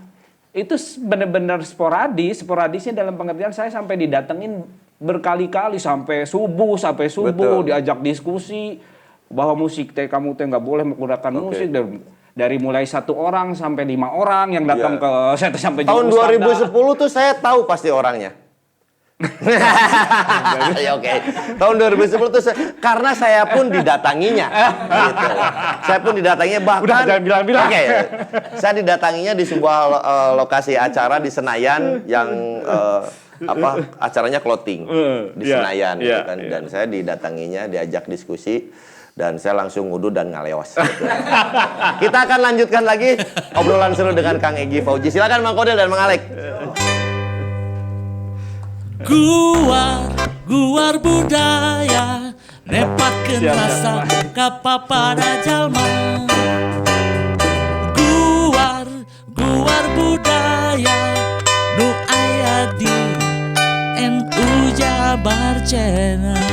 itu benar-benar sporadisnya dalam pengertian saya sampai didatengin berkali-kali sampai subuh Betul. diajak diskusi bahwa musik kamu nggak boleh menggunakan musik dari mulai 1 orang sampai 5 orang yang datang ke saya sampai tahun 2010 tuh saya tahu pasti orangnya. Ya, oke. Tahun 2010 tuh karena saya pun didatanginya. Gitu. Saya pun didatanginya bahkan. Udah jangan bilang-bilang. Oke. Saya didatanginya di sebuah lokasi acara di Senayan yang acaranya clothing di Senayan gitu kan. Dan saya didatanginya, diajak diskusi dan saya langsung wudhu dan ngaleos. Gitu. Kita akan lanjutkan lagi obrolan seru dengan Kang Egy Fauzi. Silakan Mang Kodel dan Mang Alek. Guar budaya nepatkeun rasa ka papada jalma. Guar budaya nu aya di NU Jabar Channel.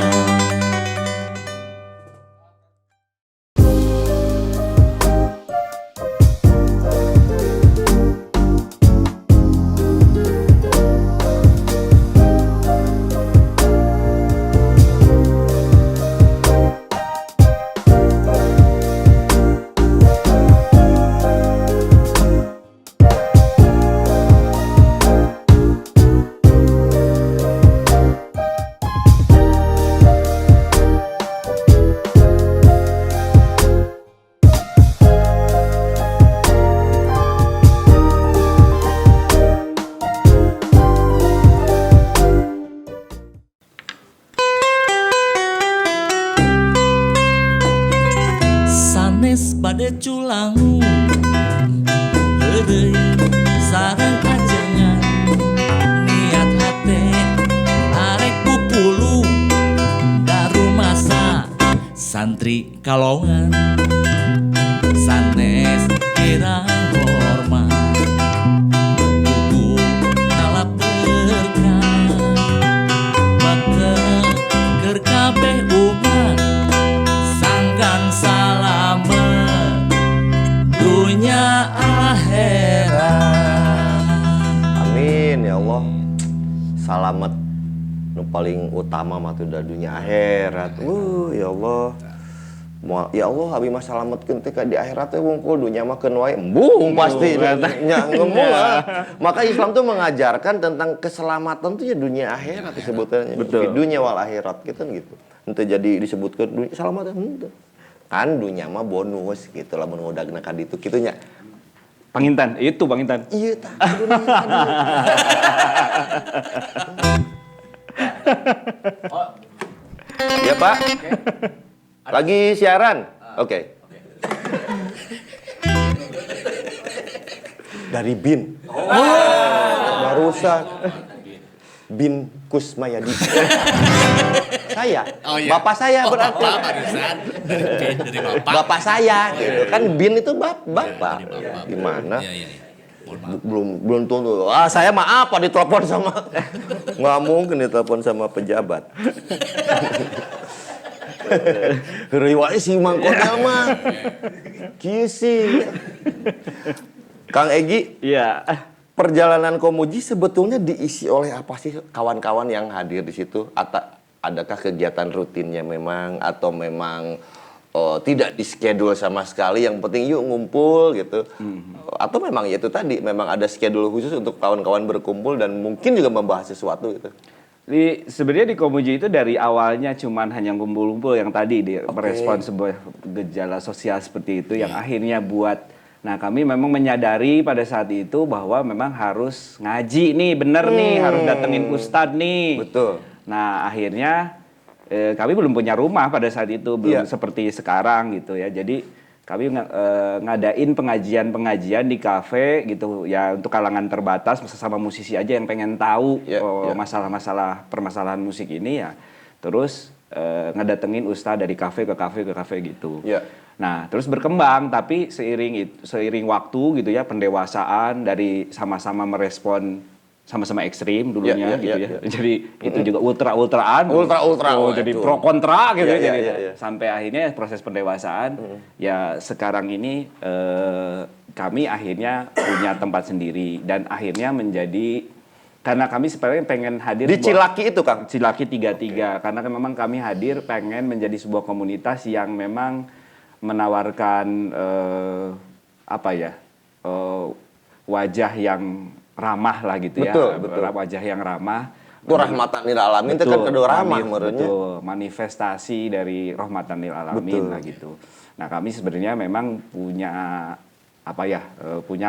Bade culang heureuy sareng ajengan niat hate arek pupulu daru masa santri kalongan sanes kirang hormat kudu nalap berkah bakel keur kabeh umat sanggan salamet dunia akhirat. Amin ya Allah. Salamet nu paling utama mah teh dunia akhirat. Ya Allah. Ya Allah abi mah salametkeun teh di akhirat teh wungkul dunya mah keun wae embung pasti nya ngomong. Maka Islam tuh mengajarkan tentang keselamatan tuh ya dunia akhirat disebutnya. Di dunia wal akhirat gitu. Henteu jadi disebutkeun dunia selamat henteu. Kan dunia mah bonus gitu lamun ngodagna ka ditu kitu nya. Pangintan, itu Pangintan. Iya tah. Ya Pak. Lagi siaran. Oke. Dari BIN. Barusan. BIN Kusmayadi. Saya. Bapak saya berarti. Bapak saya gitu. Kan BIN itu bapak. Gimana? Belum tunggu. Saya maaf Pak ditelepon sama nggak mungkin ditelepon sama pejabat. Heureuy wae si Mang Kodel mah. Kieu sih. Kang Egy. Iya. perjalanan Komuji sebetulnya diisi oleh apa sih kawan-kawan yang hadir di situ? Adakah kegiatan rutinnya memang atau memang tidak di schedule sama sekali, yang penting yuk ngumpul gitu? Atau memang ya itu tadi, memang ada schedule khusus untuk kawan-kawan berkumpul dan mungkin juga membahas sesuatu gitu? Sebenarnya di Komuji itu dari awalnya cuman hanya kumpul-kumpul yang tadi merespon sebuah gejala sosial seperti itu yang akhirnya buat. Nah, kami memang menyadari pada saat itu bahwa memang harus ngaji nih, bener nih, harus datengin ustadz nih. Betul. Nah, akhirnya kami belum punya rumah pada saat itu, belum seperti sekarang gitu ya. Jadi kami ngadain pengajian di gitu ya untuk kalangan terbatas sama musisi aja yang pengen tahu permasalahan musik ini ya. Terus ngedatengin ustadz dari kafe ke kafe gitu. Nah, terus berkembang, tapi seiring waktu gitu ya, pendewasaan dari sama-sama merespon sama-sama ekstrim dulunya gitu ya. Jadi itu juga ultraan. Jadi pro kontra gitu ya. Sampai akhirnya proses pendewasaan ya sekarang ini kami akhirnya punya tempat sendiri dan akhirnya menjadi, karena kami sebenarnya pengen hadir di Cilaki itu, Kang. Cilaki 33 karena memang kami hadir pengen menjadi sebuah komunitas yang memang menawarkan wajah yang ramah lah gitu ya. Betul. Wajah yang ramah. Itu rahmatan lil alamin itu kan kedua ramah menurutnya. Betul, manifestasi dari rahmatan lil alamin lah gitu. Nah, kami sebenarnya memang punya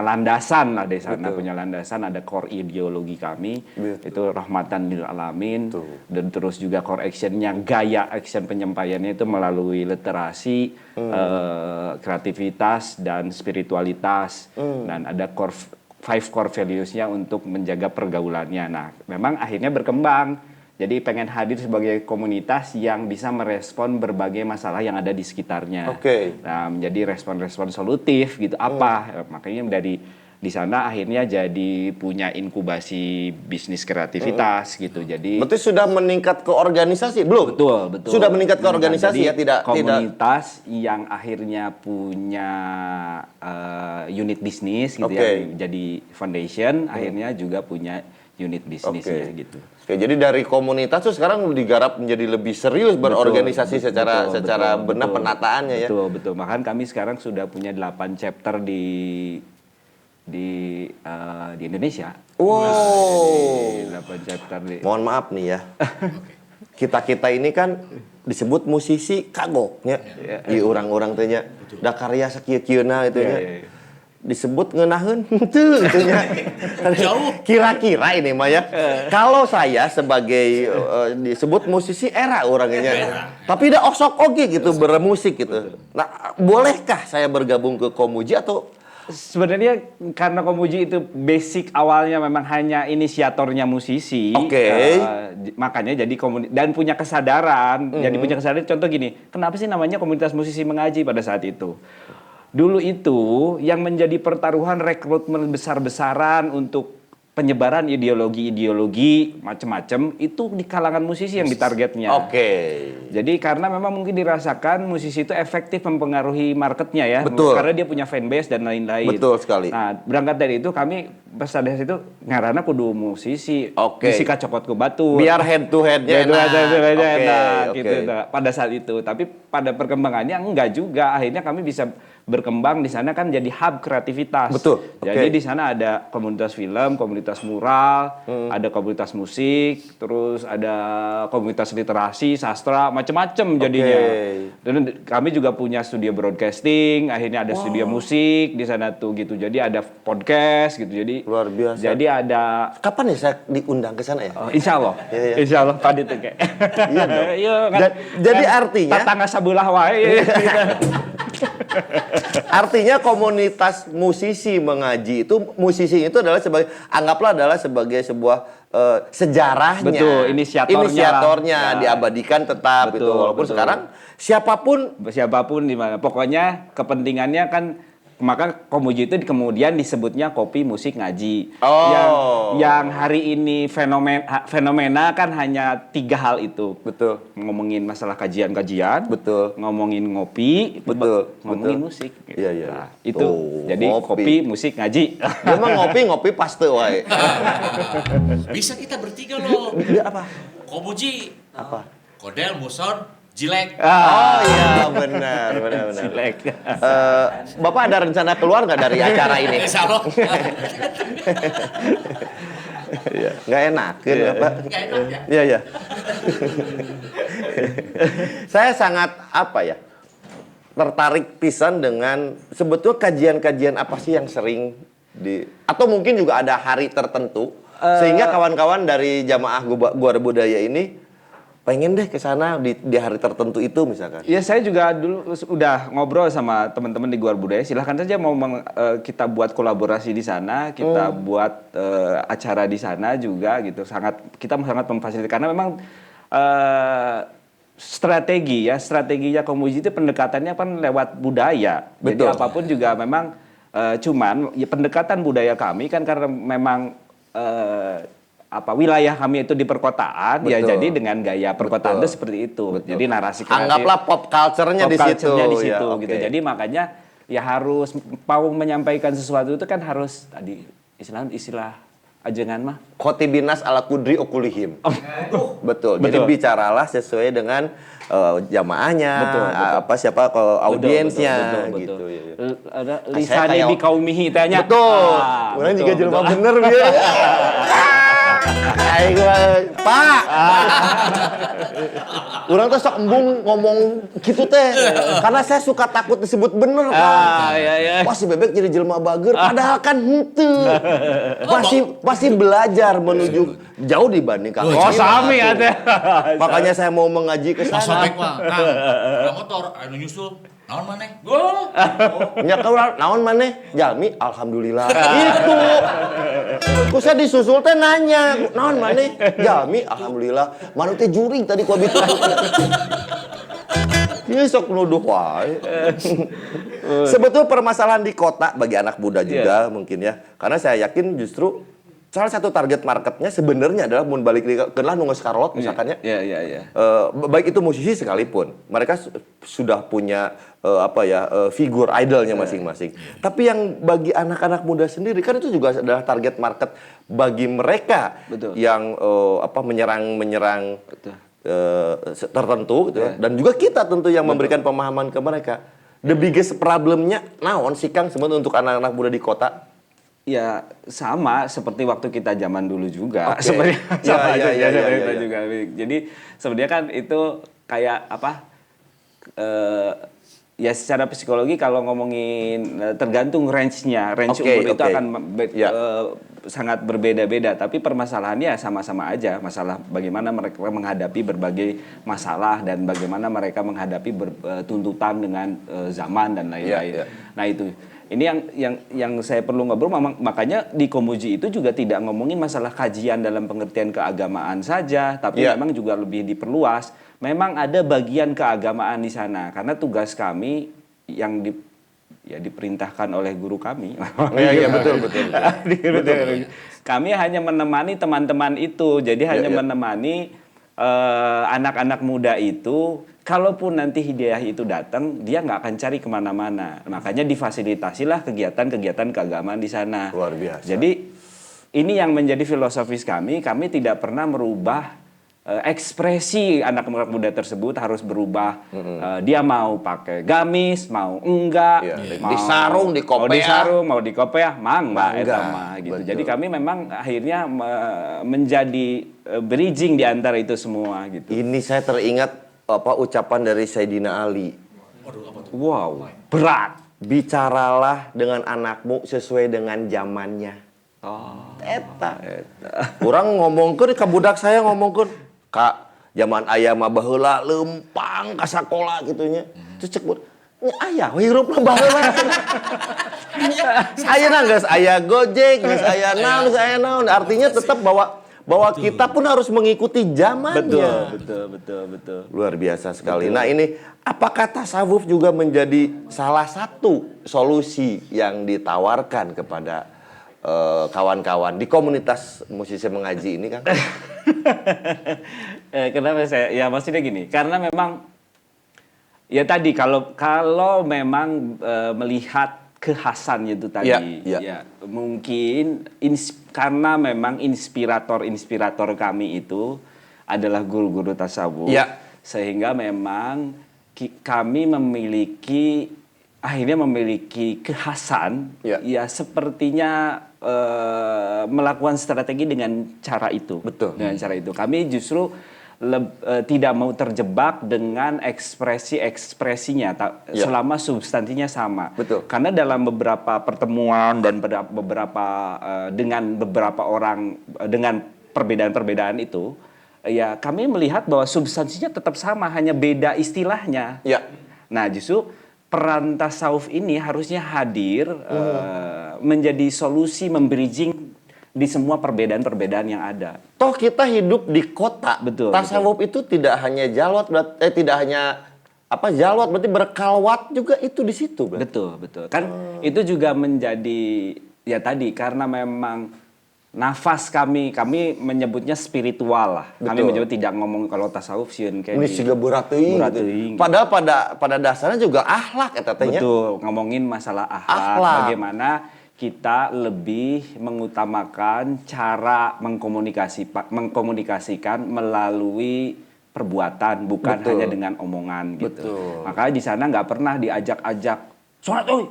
landasan lah di sana, punya landasan, ada core ideologi kami itu rahmatan lil alamin. Dan terus juga core actionnya, gaya action penyampaiannya itu melalui literasi, kreativitas dan spiritualitas, dan ada five core values-nya untuk menjaga pergaulannya. Nah, memang akhirnya berkembang. Jadi pengen hadir sebagai komunitas yang bisa merespon berbagai masalah yang ada di sekitarnya. Nah, menjadi respon-respon solutif gitu. Makanya dari di sana akhirnya jadi punya inkubasi bisnis kreativitas gitu. Jadi berarti sudah meningkat ke organisasi belum? Betul. Sudah meningkat ke organisasi. Jadi, tidak komunitas yang akhirnya punya unit bisnis gitu ya. Jadi foundation akhirnya juga punya unit bisnisnya gitu. Oke, jadi dari komunitas tuh sekarang digarap menjadi lebih serius berorganisasi secara penataannya ya. Betul. Bahkan kami sekarang sudah punya 8 chapter di Indonesia. Wow. 8 chapter Mohon maaf nih ya. Kita ini kan disebut musisi kagoknya di orang-orang teh nya. Da karya sakieu-kieuna itu nya. Disebut ngeunaheun henteu gitu nya. Jauh. Kira-kira ini mah ya. Kalau saya sebagai disebut musisi era orangnya. Tapi udah osok oge gitu bermusik gitu. Nah, bolehkah saya bergabung ke Komuji atau sebenarnya karena Komuji itu basic awalnya memang hanya inisiatornya musisi. Makanya jadi dan punya kesadaran. Jadi punya kesadaran, contoh gini, kenapa sih namanya komunitas musisi mengaji pada saat itu? Dulu itu yang menjadi pertaruhan rekrutmen besar-besaran untuk penyebaran ideologi macam-macam itu di kalangan musisi yang ditargetnya. Jadi karena memang mungkin dirasakan musisi itu efektif mempengaruhi marketnya ya. Karena dia punya fanbase dan lain-lain. Betul sekali. Nah, berangkat dari itu kami bersadar itu ngaranna kudu musisi. Musika cokot ku batu. Biar head to head-nya enak. Gitu. Pada saat itu. Tapi pada perkembangannya enggak juga. Akhirnya kami bisa berkembang di sana kan jadi hub kreativitas. Jadi di sana ada komunitas film, komunitas mural, ada komunitas musik, terus ada komunitas literasi, sastra, macam-macam jadinya. Dan kami juga punya studio broadcasting, akhirnya ada studio musik di sana tuh gitu. Jadi ada podcast gitu. Jadi luar biasa. Jadi ada kapan ya saya diundang ke sana ya? Insya Allah. Insya Allah tadi tuh kayak. Iya dong. Jadi artinya tetangga sebelah wae. Artinya komunitas musisi mengaji itu, musisi itu adalah sebagai sebuah sejarahnya. Betul, inisiatornya diabadikan tetap gitu. Walaupun sekarang siapapun di mana. Pokoknya kepentingannya kan maka Komuji itu kemudian disebutnya kopi musik ngaji. Oh. Yang hari ini fenomena kan hanya 3 hal itu. Betul. Ngomongin masalah kajian-kajian, Betul. ngomongin ngopi, Betul. ngomongin Betul. musik. Iya, iya. Nah, itu. Tuh, Jadi ngopi. kopi, musik, ngaji. Dia mah ngopi paste wae. Bisa kita bertiga loh. Dia apa? Komuji. Apa? Kodel, Muson, Jilek. Oh iya benar. Silek. Bapak ada rencana keluar nggak dari acara ini? Insya Allah. Nggak enakin Bapak. Nggak enak ya. Iya. Saya sangat tertarik pisan dengan sebetulnya kajian-kajian apa sih yang sering atau mungkin juga ada hari tertentu sehingga kawan-kawan dari jamaah Guar Budaya ini pengen deh ke sana di hari tertentu itu misalkan. Ya saya juga dulu udah ngobrol sama teman-teman di Guar Budaya. Silahkan saja mau kita buat kolaborasi di sana, kita buat acara di sana juga gitu. Kita sangat memfasilitasi karena memang strateginya Komuji itu pendekatannya kan lewat budaya. Betul. Jadi apapun juga memang cuman ya pendekatan budaya kami kan karena memang wilayah kami itu di perkotaan. Betul. Ya jadi dengan gaya perkotaan Betul. itu seperti itu. Betul. Jadi narasi kreatif. Anggaplah pop culture-nya di situ. Ya, gitu. oke. Jadi makanya ya harus mau menyampaikan sesuatu itu kan harus tadi istilah ajengan mah Khotibinas ala kudri okulihim. Betul. Jadi bicaralah sesuai dengan jamaahnya, Betul. siapa kalau audiensnya betul. gitu. Ya. Ada Saya lisani kayak- bi kaumihi tanya. Betul. Orang juga jelema bener dia. Ayo, Pak. Orang tuh sok embung ngomong gitu teh. Karena saya suka takut disebut bener, Pak. Iya. Wah, si Bebek jadi jelema bager, padahal kan henteu. Pasti belajar menuju jauh dibanding Kang. Oh, sami ya teh. Makanya saya mau mengaji ke Pas sana. sobek mah, Kang. Ada motor, anu nyusul. Naon maneh? Gol. Nya kaurang naon maneh? Jalmi alhamdulillah. Itu. Ku saya disusul teh nanya, naon maneh? Jalmi alhamdulillah. Manu teh juri tadi ku abitu. Ieu sok nuduh wae. Sebetulnya permasalahan di kota bagi anak muda juga mungkin ya. Karena saya yakin justru salah satu target marketnya sebenarnya adalah mun balik ke lah nu geus karolot misalkan ya. Iya. Baik itu musisi sekalipun, mereka sudah punya figur idolnya masing-masing. Tapi yang bagi anak-anak muda sendiri kan itu juga adalah target market bagi mereka. Betul. Yang menyerang tertentu gitu ya. Dan juga kita tentu yang memberikan pemahaman ke mereka. The biggest problemnya naon sih Kang sebenarnya untuk anak-anak muda di kota? Ya sama seperti waktu kita zaman dulu juga. Oke. Sebenarnya sama aja Ya. kita juga. Jadi sebenarnya kan itu kayak ya secara psikologi kalau ngomongin tergantung range-nya. Range umur itu akan sangat berbeda-beda, tapi permasalahannya sama-sama aja. Masalah bagaimana mereka menghadapi berbagai masalah dan bagaimana mereka menghadapi tuntutan dengan zaman dan lain-lain. Nah itu. Ini yang saya perlu ngobrol, makanya di Komuji itu juga tidak ngomongin masalah kajian dalam pengertian keagamaan saja, tapi memang juga lebih diperluas. Memang ada bagian keagamaan di sana, karena tugas kami yang diperintahkan oleh guru kami. Iya, betul. Kami hanya menemani teman-teman itu, jadi hanya menemani anak-anak muda itu. Kalaupun nanti hidayah itu datang, dia nggak akan cari kemana-mana. Makanya difasilitasilah kegiatan-kegiatan keagamaan di sana. Luar biasa. Jadi ini yang menjadi filosofis kami. Kami tidak pernah merubah ekspresi anak-anak muda tersebut harus berubah. Dia mau pakai gamis, mau enggak, mau di sarung, di kopeah. mau di sarung, mau di kopeah, mangga gitu. Betul. Jadi kami memang akhirnya menjadi bridging di antara itu semua gitu. Ini saya teringat ucapan dari Sayyidina Ali. Wow, berat. Bicaralah dengan anakmu sesuai dengan zamannya. Eta. Urang ngomongkeun ka budak saya ngomongkeun, "Kak, zaman aya mah baheula lempang ka sakola kitu nya." Terus cek budak, "Nya aya we hirupna baheula." Ayeuna geus aya Gojek, geus aya naon. Artinya tetap bahwa bahwa kita pun harus mengikuti zamannya. Betul. Luar biasa sekali. Nah ini, apakah tasawuf juga menjadi salah satu solusi yang ditawarkan kepada kawan-kawan di komunitas musisi mengaji ini, Kang? Kenapa ya maksudnya gini, karena memang ya tadi kalau memang melihat kekhasannya itu tadi, ya mungkin karena memang inspirator kami itu adalah guru-guru tasawuf, sehingga memang kami akhirnya memiliki kekhasan, ya sepertinya melakukan strategi dengan cara itu. Betul. Dengan cara itu, kami justru tidak mau terjebak dengan ekspresinya selama substansinya sama. Betul. Karena dalam beberapa pertemuan dan dengan beberapa orang dengan perbedaan-perbedaan itu, ya kami melihat bahwa substansinya tetap sama, hanya beda istilahnya. Nah, justru peran tasawuf ini harusnya hadir menjadi solusi membridging di semua perbedaan-perbedaan yang ada. Toh kita hidup di kota. Betul. Tasawuf itu tidak hanya jalwat, tidak hanya jalwat, berarti berkalwat juga itu di situ. Betul. Kan itu juga menjadi ya tadi karena memang nafas kami menyebutnya spiritual lah. Betul. Kami menyebut tidak ngomong kalau tasawuf sieun kayak ini juga berateuing. Padahal pada dasarnya juga akhlak eta teh nya. Betul, ngomongin masalah akhlak. Bagaimana kita lebih mengutamakan cara mengkomunikasikan melalui perbuatan, bukan hanya dengan omongan gitu. Betul. Makanya di sana nggak pernah diajak-ajak sholat oi,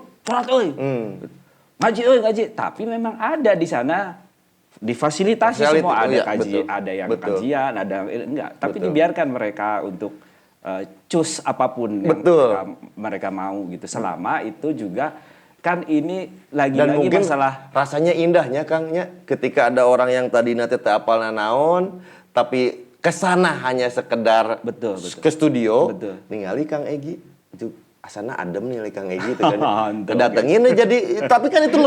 ngaji. Tapi memang ada di sana difasilitasi semua, ada ada yang kajian, ada enggak. Tapi dibiarkan mereka untuk choose apapun yang mereka mau gitu. Selama itu juga kan ini lagi-lagi masalah rasanya indahnya Kangnya ketika ada orang yang tadi nanti teu apalna naon tapi kesana hanya sekedar ke studio ningali Kang Egi itu asana adem nih Kang Egi itu kan datengin jadi tapi kan itu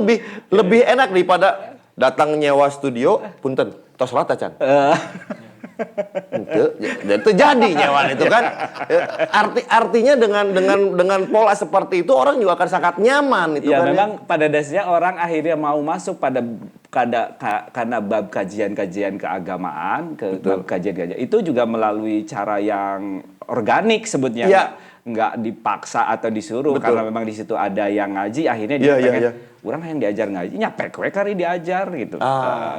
lebih enak daripada datang nyewa studio punten tos rata can itu jadi nyawan itu kan artinya dengan pola seperti itu orang juga akan sangat nyaman itu ya, kan memang pada dasarnya orang akhirnya mau masuk karena bab kajian-kajian keagamaan bab kajian itu juga melalui cara yang organik sebutnya nggak dipaksa atau disuruh karena memang di situ ada yang ngaji akhirnya dia pengen orang yang diajar ngaji nyapek kari diajar gitu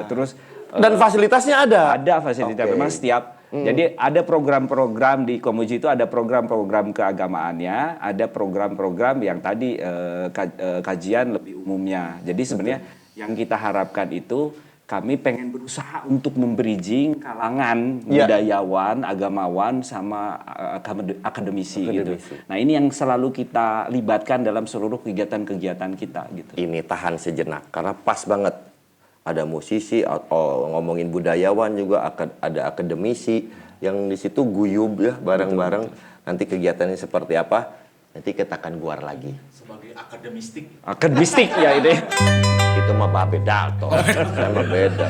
terus dan fasilitasnya ada. Ada fasilitas. Memang setiap jadi ada program-program di Komuji itu ada program-program keagamaannya, ada program-program yang tadi kajian lebih umumnya. Jadi sebenarnya yang kita harapkan itu kami pengen berusaha untuk membridging kalangan budayawan, agamawan sama akademisi gitu. Nah, ini yang selalu kita libatkan dalam seluruh kegiatan-kegiatan kita gitu. Ini tahan sejenak karena pas banget. Ada musisi, ngomongin budayawan juga, ada akademisi yang di situ guyub ya bareng-bareng. Nanti kegiatannya seperti apa? Nanti kita akan guar lagi. Sebagai akademistik. Akademistik ya ini. Itu mah beda toh. Saya mah beda.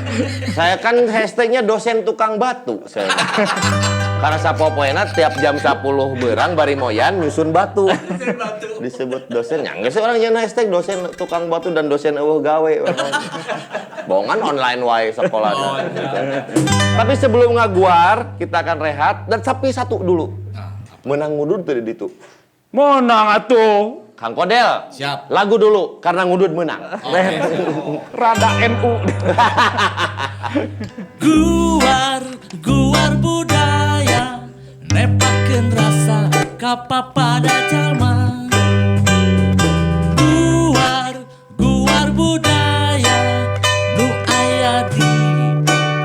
Saya kan hashtagnya dosen tukang batu. Saya. Karena sapopoena tiap jam 10 berang bari moyan nyusun batu. Disebut dosennya. Nggak sih orang yang hashtag dosen tukang batu dan dosen eueuh gawe. Bohongan online wae sekolahnya. Tapi sebelum ngaguar, kita akan rehat dan tapi satu dulu. Menang ngudud tadi itu. Menang atuh. Kang Kodel. Siap. Lagu dulu karena ngudud menang. Rada NU. Guar budaya nepakeun rasa ka pada jalma. Guar budaya nu aya di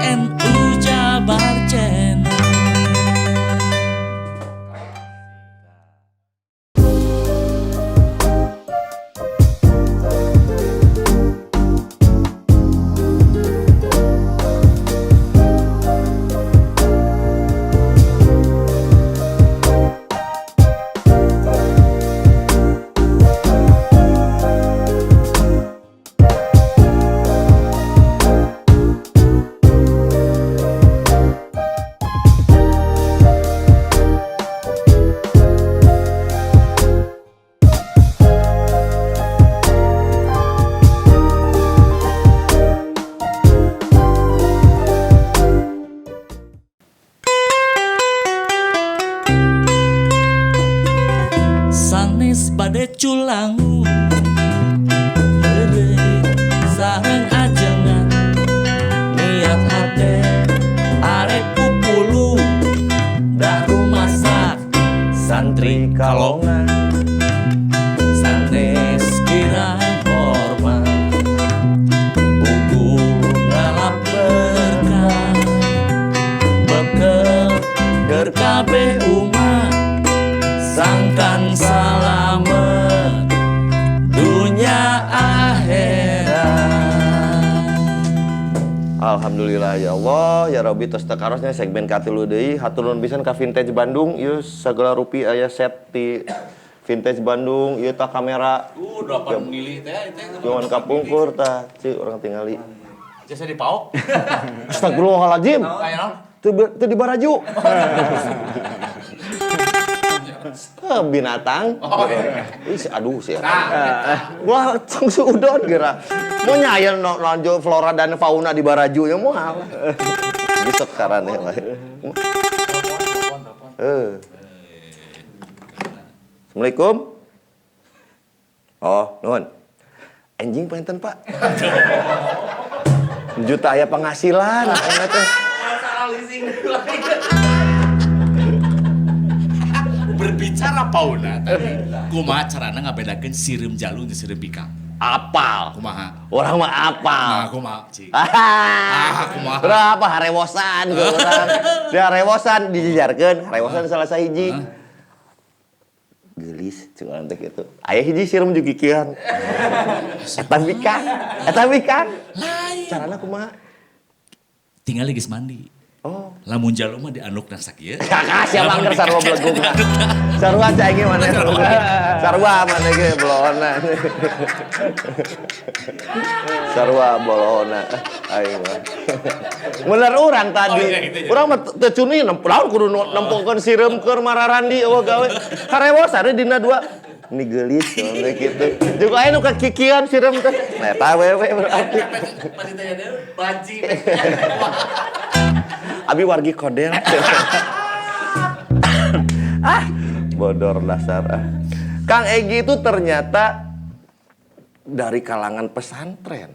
NU Jabar Channel. langu sareng ajengan niat hati arek pupulu dah rumasak santri kalongan sanes kirang hormat ugu ngalap berkah bekel gerkabe umat sangkan salamet dunia akhirat. Alhamdulillah ya Allah ya Rabbi tos takarosnya segmen katilu deui hatur nuhun pisan ka Vintage Bandung ieu sagala rupi aya set di Vintage Bandung ieu tah kamera Dapat milih teh jangan kapungkur tah ci urang tingali jasa di paok. astagfirullahaladzim Aya naon? teu di baraju binatang aduh sih wah cangsu udon kira mau nyayal nonjo flora dan fauna di baraju ya mau apa bisa sekarang ya Assalamualaikum oh nuhun anjing penten pak juta aya penghasilan Berbicara Pauna tadi, kumaha carana ngabedakeun sireum jalung jeung sireum bikang? apal Kumaha? orang mah apal Nah, kumaha, Cik? kumaha? berapa harewosan ke orang dia harewosan dijejarkeun harewosan salah sahiji gelis cuma teh kitu aya hiji sireum juga kieuan eta bikang Lain. carana kumaha Tinggal geus mandi. oh Lamun jalung mah dianukna sakieu. kakak siapa angker sarua belegugna sarua cai ge mana sarua mana ge bolona sarua bolona aing mah bener urang tadi urang mah teu cuni lawan kudu nempungkeun sireum keur mararandi eueuh gawe karewosan dina dua ini gelis kayak gitu juga aya nu kakikian sireum teh eta wewe berarti Pasti tanya dia baji. abi wargi kodel bodor dasar Kang Egi itu ternyata dari kalangan pesantren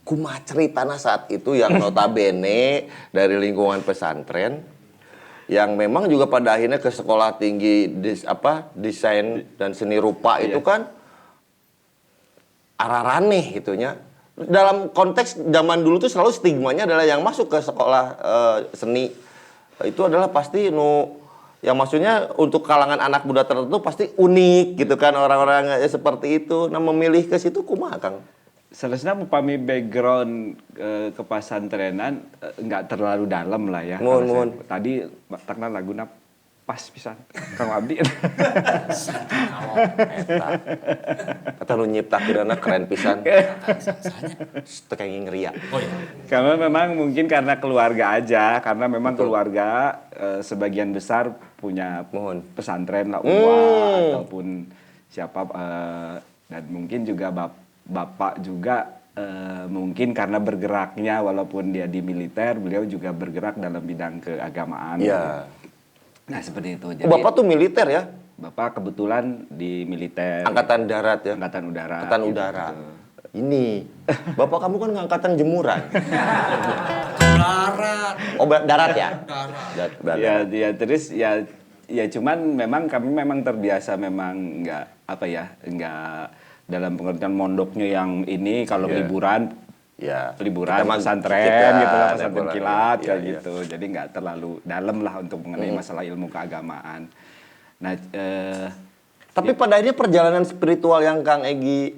kumaha ceritana saat itu yang notabene dari lingkungan pesantren yang memang juga pada akhirnya ke sekolah tinggi desain dan seni rupa itu kan araraneh gitunya. Dalam konteks zaman dulu tuh selalu stigmanya adalah yang masuk ke sekolah seni itu adalah pasti yang maksudnya untuk kalangan anak muda tertentu pasti unik gitu kan orang-orang seperti itu. Nah memilih ke situ kumaha Kang? Seharusnya upami background kepasantrenan nggak terlalu dalam lah ya. Mohon. Tadi takna laguna pas pisan Kang Abdi. Kata nu nyiptakeunna keren pisan. Teu kenging ria. Oh iya. Karena memang mungkin karena keluarga aja, karena memang keluarga sebagian besar punya pesantren lah ataupun siapa dan mungkin juga bapak juga mungkin karena bergeraknya walaupun dia di militer, beliau juga bergerak dalam bidang keagamaan. Iya. Nah seperti itu. Jadi, Bapak tuh militer ya? Bapak kebetulan di militer. Angkatan darat ya? Angkatan udara. Angkatan udara. Ini, Bapak kamu kan angkatan jemuran. Darat. Oh darat ya? Darat. Ya terus ya cuman memang kami memang terbiasa memang nggak dalam pengertian mondoknya yang ini kalau liburan liburan pesantren gitu lah, pesantren kilat kayak gitu. Jadi nggak terlalu dalam lah untuk mengenai masalah ilmu keagamaan. Nah, tapi pada akhirnya perjalanan spiritual yang Kang Egi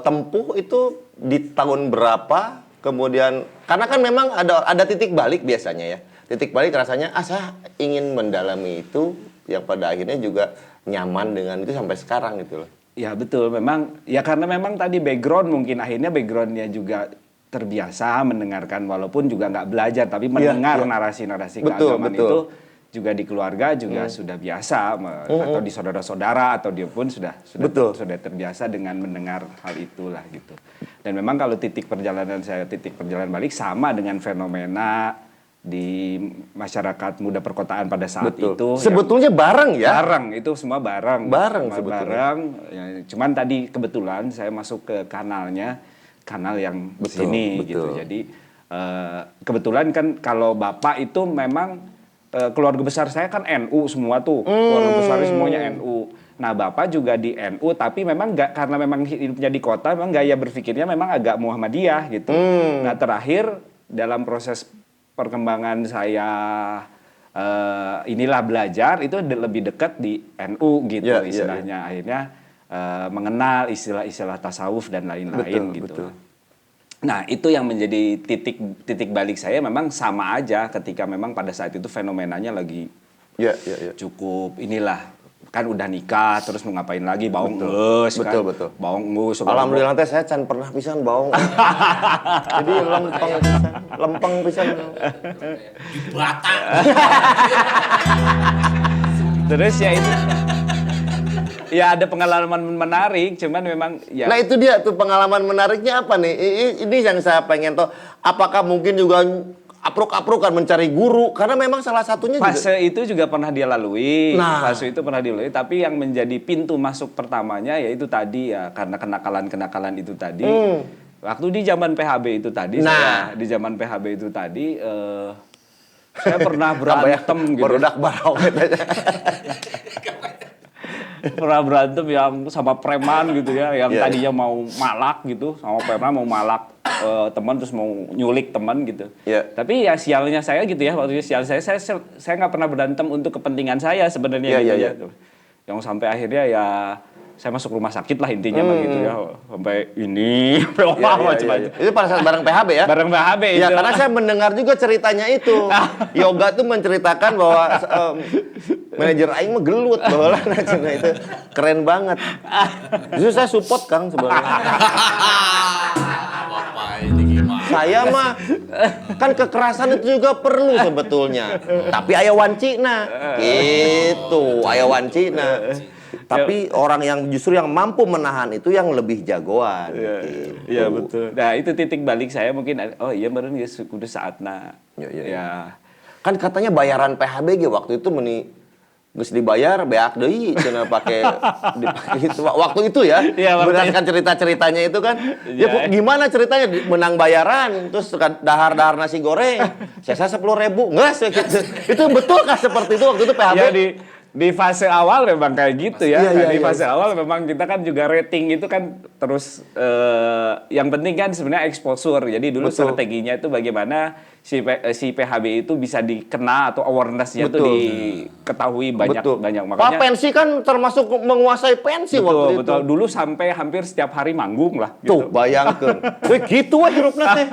tempuh itu di tahun berapa? Kemudian karena kan memang ada titik balik biasanya ya. Titik balik rasanya saya ingin mendalami itu yang pada akhirnya juga nyaman dengan itu sampai sekarang gitu loh. Ya betul, memang ya karena memang tadi background mungkin akhirnya backgroundnya juga terbiasa mendengarkan walaupun juga nggak belajar tapi mendengar narasi-narasi keagamaan itu juga di keluarga juga sudah biasa atau di saudara-saudara atau dia pun sudah terbiasa dengan mendengar hal itulah gitu. Dan memang kalau titik perjalanan balik sama dengan fenomena di masyarakat muda perkotaan pada saat Betul. itu. Sebetulnya bareng ya? Bareng, itu semua bareng. Bareng Semua sebetulnya. bareng. Ya, cuman tadi kebetulan saya masuk ke kanal yang Betul, sini betul. gitu. Jadi kebetulan kan kalau Bapak itu memang keluarga besar saya kan NU semua tuh. Keluarga besarnya semuanya NU. Nah, Bapak juga di NU, tapi memang nggak, karena memang hidupnya di kota, memang gaya berpikirnya memang agak Muhammadiyah gitu. Nah, terakhir dalam proses perkembangan saya inilah belajar itu lebih dekat di NU gitu Ya, ya, istilahnya. Akhirnya mengenal istilah-istilah tasawuf dan lain-lain gitu. Betul. Nah, itu yang menjadi titik balik saya memang sama aja ketika memang pada saat itu fenomenanya lagi Ya. cukup inilah, kan udah nikah terus mau ngapain lagi, baong Betul. ngeus kan. Betul. Baong ngeus. Alhamdulillah teh saya can pernah pisan baong. Jadi lempeng pisan. Di Batak. Terus ya itu ya ada pengalaman menarik, cuman memang ya. Nah itu dia tuh pengalaman menariknya apa nih? Ini yang saya pengen tahu. Apakah mungkin juga apruk-aprukan mencari guru? Karena memang salah satunya Fase juga. itu juga pernah dia lalui. Nah. Fase itu pernah dilalui, tapi yang menjadi pintu masuk pertamanya yaitu tadi ya karena kenakalan-kenakalan itu tadi. Waktu di zaman PHB itu tadi, di zaman PHB itu tadi saya pernah berantem gitu. Berudak barawet aja. Pernah berantem yang sama preman gitu ya, yang Yeah. tadinya mau malak gitu, sama preman mau malak teman terus mau nyulik teman gitu. Yeah. Tapi ya sialnya saya gitu ya, waktu itu saya nggak pernah berantem untuk kepentingan saya sebenarnya gitu ya. Yang sampai akhirnya ya saya masuk rumah sakit lah intinya mah gitu ya, sampai ini macam-macam. Itu pada saat bareng PHB ya? Bareng PHB itu. Ya karena saya mendengar juga ceritanya itu. Yoga tuh menceritakan bahwa manajer aing mah gelut bahwa itu keren banget. Justru saya support Kang sebenarnya. Bapak ini gimana? Saya mah kan kekerasan itu juga perlu sebetulnya. Tapi aya wancina. Gitu, aya wancina. Tapi orang yang justru yang mampu menahan itu yang lebih jagoan. Gitu. Iya betul. Nah itu titik balik saya mungkin. Oh iya meren ya udah saatnya. Ya. Kan katanya bayaran PHB ge waktu itu geus dibayar beak deui cenah dipakai itu waktu itu ya. Berdasarkan cerita-ceritanya itu kan. Ya gimana ceritanya menang bayaran terus dahar-dahar nasi goreng. Saya 10.000 geus gitu. Itu betulkah seperti itu waktu itu PHB? Ya di fase awal memang kayak gitu ya. Iya, di fase awal memang kita kan juga rating itu kan terus yang penting kan sebenarnya exposure. Jadi dulu strateginya itu bagaimana si PHB itu bisa dikena atau awareness-nya itu diketahui banyak. Makanya Pak pensi kan termasuk menguasai pensi waktu itu. Betul. Dulu sampai hampir setiap hari manggung lah gitu. Tuh, bayangkeun. Gitu we hirupna teh.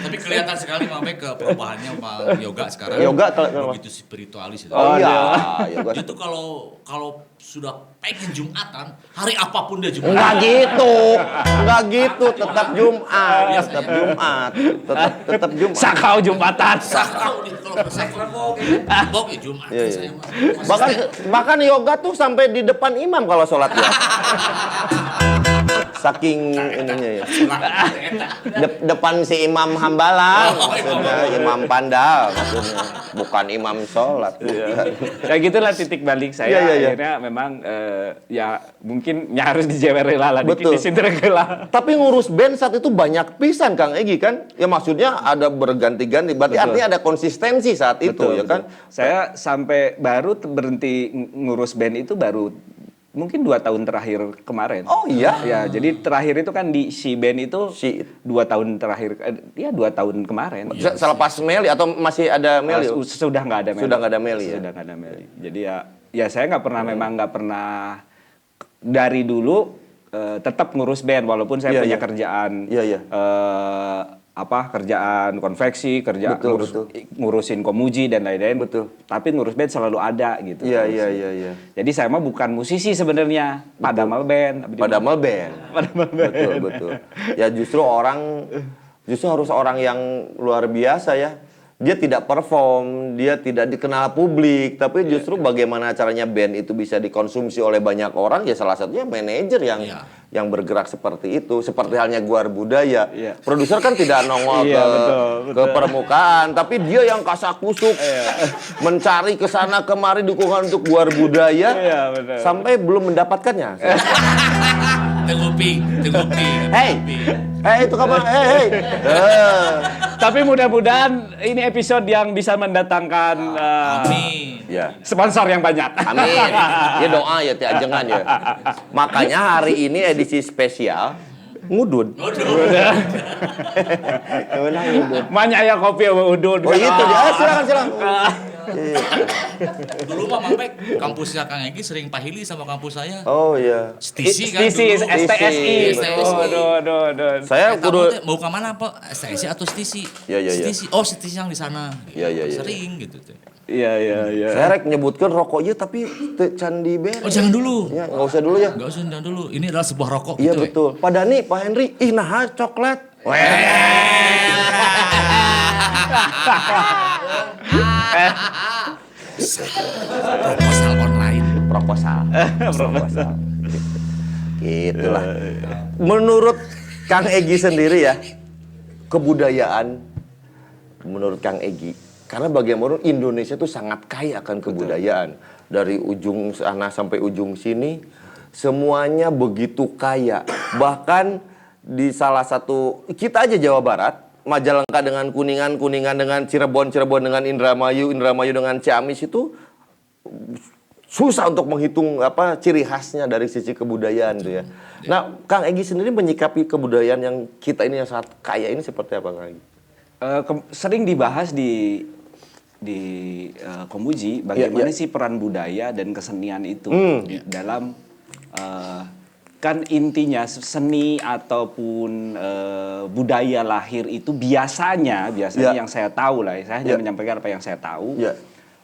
Tapi kelihatan sekali Mame ke perubahannya Pak Yoga sekarang. Yoga begitu spiritualis itu. Oh iya. Yoga. Itu kalau sudah pengen Jumatan, hari apapun dia Jumat. Enggak gitu, tetap Jumat, tetap Jumat. Sakau Jumatan. Sakau nih kalau saya kelompok ya Jumat. Saya Bahkan yoga tuh sampai di depan imam kalau sholat ya. Saking ininya ya. Depan si Imam Hambalang, maksudnya Imam Pandal, maksudnya bukan imam sholat. Ya gitulah titik balik saya. Akhirnya memang ya mungkin harus dijewerela lah, disinterela. Tapi ngurus band saat itu banyak pisan Kang Egi kan? Ya maksudnya ada berganti-ganti, berarti artinya ada konsistensi saat itu ya kan? Saya sampai baru berhenti ngurus band itu baru mungkin 2 tahun terakhir kemarin. Oh iya? Ya, jadi terakhir itu kan di si band itu 2 tahun terakhir, 2 tahun kemarin. Selepas Meli atau masih ada Meli? Sudah nggak ada Meli. Sudah nggak ada Meli ya? Sudah nggak ada Meli. Jadi ya saya nggak pernah dari dulu tetap ngurus band walaupun saya punya kerjaan. Kerjaan konveksi, ngurusin komuji dan lain-lain. Tapi ngurus band selalu ada gitu. Iya. Jadi saya mah bukan musisi sebenarnya, padahal band. Betul. Ya justru harus orang yang luar biasa ya. dia tidak perform, dia tidak dikenal publik, tapi justru bagaimana caranya band itu bisa dikonsumsi oleh banyak orang, ya salah satunya manajer yang bergerak seperti itu. Seperti halnya Guar Budaya. Produser kan tidak nongol ke permukaan, tapi dia yang kasak-kusuk mencari ke sana kemari dukungan untuk Guar Budaya sampai belum mendapatkannya. Tenguping. Hey, itu kapan? Hey. Tapi mudah-mudahan ini episode yang bisa mendatangkan Amin. sponsor yang banyak. Amin. Ya doa ya ajengan ya. Makanya hari ini edisi spesial ngudud. Banyak ya kopi sama udud. Oh itu ya, silakan. Dulu Mang Pek, kampusnya Kang Egi sering pahili sama kampus saya. Oh iya. STISI kan STISI, dulu. STSI. Aduh. Saya kudu mau ke mana, Pak? STSI atau STISI? Iya. STISI. Oh, STISI yang di sana. Iya. Sering gitu tuh. Iya. Saya rek menyebutkan rokoknya tapi candi beres. Oh, jangan dulu. Ya, enggak usah dulu ya. Enggak usah jangan dulu. Ini adalah sebuah rokok Iya gitu. betul. Pak Dani, Pak Henry, nah coklat. Proposal online. Proposal. Gitulah. Menurut Kang Egi sendiri ya, kebudayaan menurut Kang Egi, karena bagaimana Indonesia itu sangat kaya akan kebudayaan. Dari ujung sana sampai ujung sini, semuanya begitu kaya. Bahkan di salah satu, kita aja Jawa Barat, Majalengka dengan Kuningan dengan Cirebon dengan Indramayu dengan Ciamis itu susah untuk menghitung ciri khasnya dari sisi kebudayaan tuh ya. Nah, Kang Egi sendiri menyikapi kebudayaan yang kita ini yang sangat kaya ini seperti apa, Kang Egi? Sering dibahas di Komuji bagaimana sih peran budaya dan kesenian itu dalam kan intinya seni ataupun budaya lahir itu biasanya yang saya tahu lah, saya hanya menyampaikan apa yang saya tahu,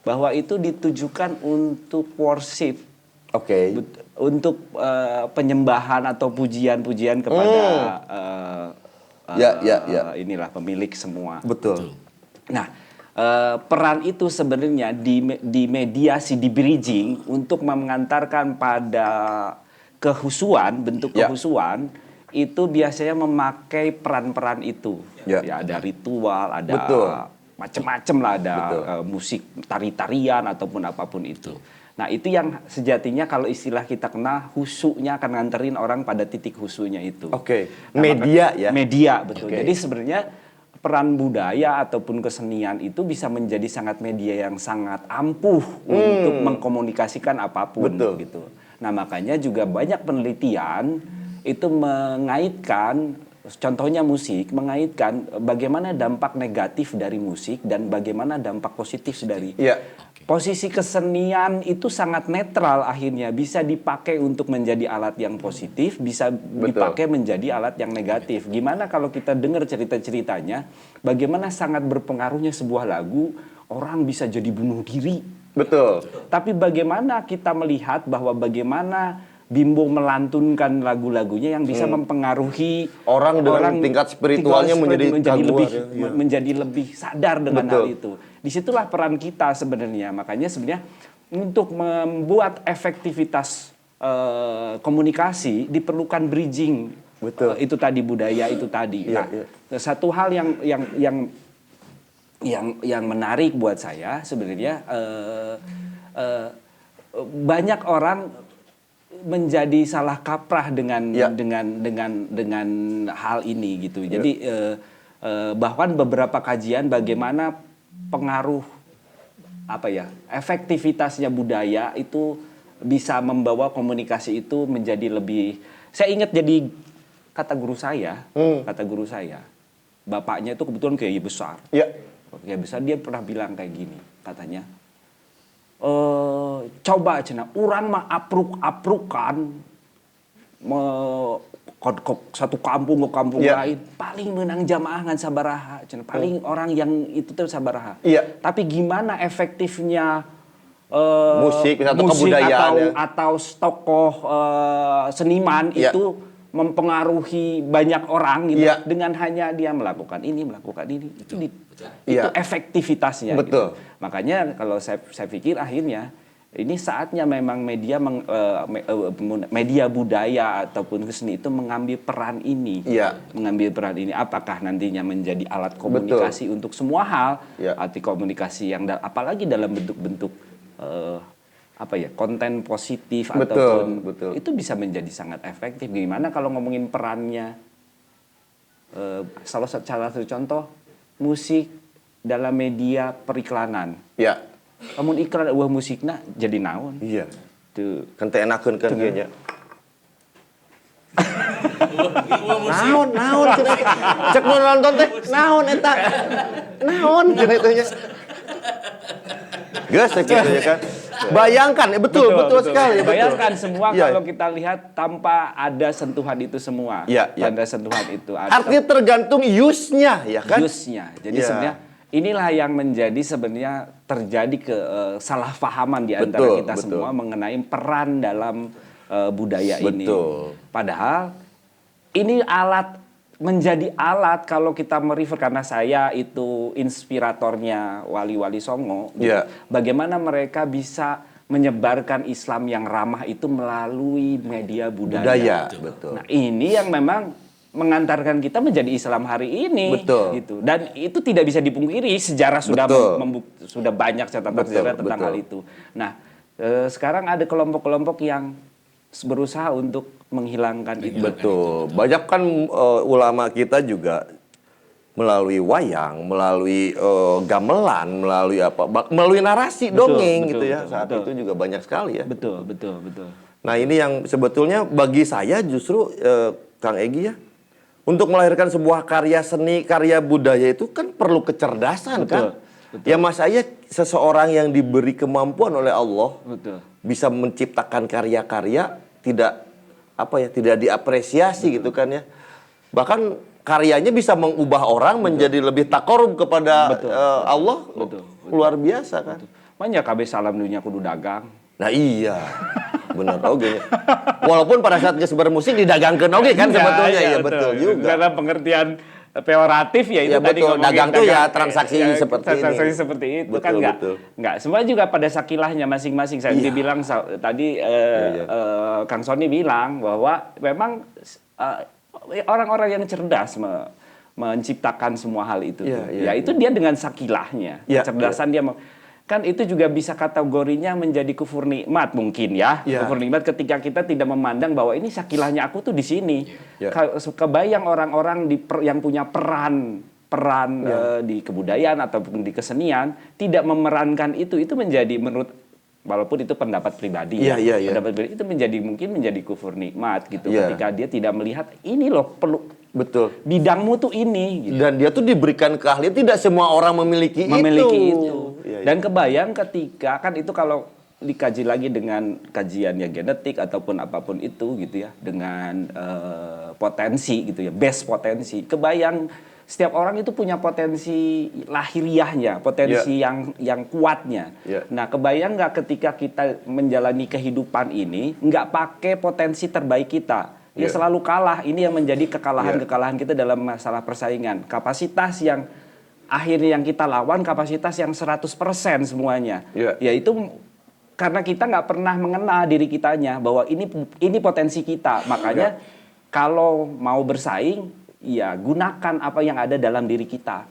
bahwa itu ditujukan untuk worship, untuk penyembahan atau pujian-pujian kepada inilah pemilik semua. Betul. Nah, peran itu sebenarnya di mediasi, di bridging untuk mengantarkan pada kehusuan, bentuk kehusuan itu biasanya memakai peran-peran itu. Ya, ada ritual, ada macam-macam lah, ada musik, tari-tarian ataupun apapun itu. Nah, itu yang sejatinya kalau istilah kita kenal husunya akan nganterin orang pada titik husunya itu. Nah, media ya. Media, betul. Jadi sebenarnya peran budaya ataupun kesenian itu bisa menjadi sangat media yang sangat ampuh untuk mengkomunikasikan apapun gitu. Nah, makanya juga banyak penelitian itu mengaitkan, contohnya musik, mengaitkan bagaimana dampak negatif dari musik dan bagaimana dampak positif dari posisi kesenian itu sangat netral akhirnya, bisa dipakai untuk menjadi alat yang positif, bisa dipakai menjadi alat yang negatif. Gimana kalau kita dengar cerita-ceritanya, bagaimana sangat berpengaruhnya sebuah lagu, orang bisa jadi bunuh diri. Betul. Tapi bagaimana kita melihat bahwa bagaimana Bimbo melantunkan lagu-lagunya yang bisa mempengaruhi orang dengan tingkat spiritualnya menjadi lebih sadar dengan hal itu. Disitulah peran kita sebenarnya. Makanya sebenarnya untuk membuat efektivitas komunikasi diperlukan bridging. Itu tadi budaya itu tadi. Satu hal yang menarik buat saya sebenarnya banyak orang menjadi salah kaprah dengan hal ini gitu. Jadi bahkan beberapa kajian bagaimana pengaruh efektivitasnya budaya itu bisa membawa komunikasi itu menjadi lebih. Saya ingat jadi kata guru saya, bapaknya itu kebetulan kiai besar. Kiai besar, dia pernah bilang kayak gini, katanya, coba cina urang mah apruk-aprukan satu kampung ke kampung lain paling menang jamaah ngan sabaraha cina paling orang yang itu tuh sabaraha. Tapi gimana efektifnya musik atau kebudayaan atau tokoh seniman itu mempengaruhi banyak orang gitu Iya. dengan hanya dia melakukan ini itu Iya. efektivitasnya. Betul. Gitu. Makanya kalau saya pikir akhirnya ini saatnya memang media budaya ataupun seni itu mengambil peran ini. Iya. Mengambil peran ini, apakah nantinya menjadi alat komunikasi untuk semua hal, Iya. arti komunikasi yang apalagi dalam bentuk-bentuk konten positif ataupun betul. itu bisa menjadi sangat efektif. Gimana kalau ngomongin perannya? Salah satu contoh musik dalam media periklanan. Ya. Namun iklan musiknya jadi naon. Iya. Tuh. Kan teh enakeun kan dieu nya. Naon cenah. Cek nu nonton teh naon eta. Naon cenah itu nya. Geus gitu ya kan. Bayangkan, betul sekali. Bayangkan semua Iya. kalau kita lihat tanpa ada sentuhan itu semua. Iya. Tanpa sentuhan itu. Artinya tergantung use-nya ya kan? Use-nya. Jadi Iya. sebenarnya inilah yang menjadi sebenarnya terjadi kesalahpahaman di antara kita semua mengenai peran dalam budaya ini. Betul. Padahal ini menjadi alat kalau kita merefer, karena saya itu inspiratornya Wali-Wali Songo. Iya. Bagaimana mereka bisa menyebarkan Islam yang ramah itu melalui media budaya. Betul. Nah, ini yang memang mengantarkan kita menjadi Islam hari ini. Betul. Gitu. Dan itu tidak bisa dipungkiri, sejarah sudah sudah banyak catatan sejarah tentang hal itu. Nah, sekarang ada kelompok-kelompok yang berusaha untuk menghilangkan itu. Betul. Banyak kan ulama kita juga melalui wayang, melalui gamelan, melalui narasi dongeng gitu ya. Saat itu juga banyak sekali ya. Betul. Nah, ini yang sebetulnya bagi saya justru Kang Egy ya, untuk melahirkan sebuah karya seni, karya budaya itu kan perlu kecerdasan. Betul. Ya Mas saya seseorang yang diberi kemampuan oleh Allah bisa menciptakan karya-karya tidak diapresiasi gitu kan ya. Bahkan karyanya bisa mengubah orang menjadi lebih takorub kepada Allah. Luar biasa kan. Banyak KB salam dunia kudu dagang. Nah iya. Benar oge. Walaupun pada saat geus bermusik didagangkeun oge kan sebetulnya ya betul juga. Karena pengertian peoratif ya itu ya, tadi betul. Dagang tuh ya transaksi seperti transaksi ini. seperti itu Betul, kan betul. enggak semua juga pada sakilahnya masing-masing. Saya dibilang tadi Kang Sony bilang bahwa memang orang-orang yang cerdas menciptakan semua hal itu. Ya itu dia dengan sakilahnya, kecerdasan dia kan itu juga bisa kategorinya menjadi kufur nikmat mungkin ya. Kufur nikmat ketika kita tidak memandang bahwa ini sakilahnya aku tuh di sini. Kebayang orang-orang yang punya peran di kebudayaan ataupun di kesenian tidak memerankan itu menjadi menurut walaupun itu pendapat pribadi pendapat pribadi itu mungkin menjadi kufur nikmat gitu ketika dia tidak melihat ini loh perlu bidangmu tuh ini gitu. Dan dia tuh diberikan keahlian, tidak semua orang memiliki itu. Dan kebayang ketika kan itu kalau dikaji lagi dengan kajian ya genetik ataupun apapun itu gitu ya dengan potensi gitu ya base potensi, kebayang setiap orang itu punya potensi lahiriahnya, potensi yang kuatnya. Nah, kebayang nggak ketika kita menjalani kehidupan ini nggak pakai potensi terbaik kita, ya selalu kalah. Ini yang menjadi kekalahan kita dalam masalah persaingan. Kapasitas yang akhirnya yang kita lawan kapasitas yang 100% semuanya. Ya itu karena kita nggak pernah mengenal diri kitanya bahwa ini potensi kita. Makanya kalau mau bersaing ya gunakan apa yang ada dalam diri kita.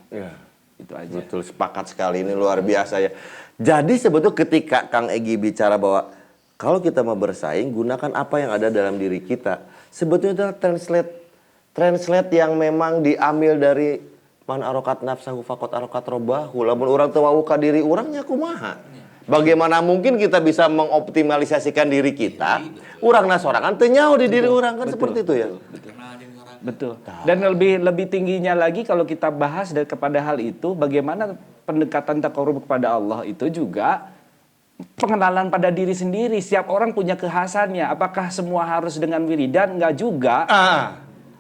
Itu aja. Betul, sepakat sekali, ini luar biasa ya. Jadi sebetulnya ketika Kang Egy bicara bahwa kalau kita mau bersaing gunakan apa yang ada dalam diri kita, sebetulnya itu translate yang memang diambil dari man arokat nafsahu faqat arokat robahu, lamun urang teu wau ka diri urangnya kumaha. Bagaimana mungkin kita bisa mengoptimalisasikan diri kita? Urangna sorangan teu nyaho di diri urang kan seperti itu ya. Betul. Dan lebih tingginya lagi kalau kita bahas kepada hal itu, bagaimana pendekatan takarub kepada Allah itu juga pengenalan pada diri sendiri. Setiap orang punya kekhasannya. Apakah semua harus dengan wiridan? Enggak juga.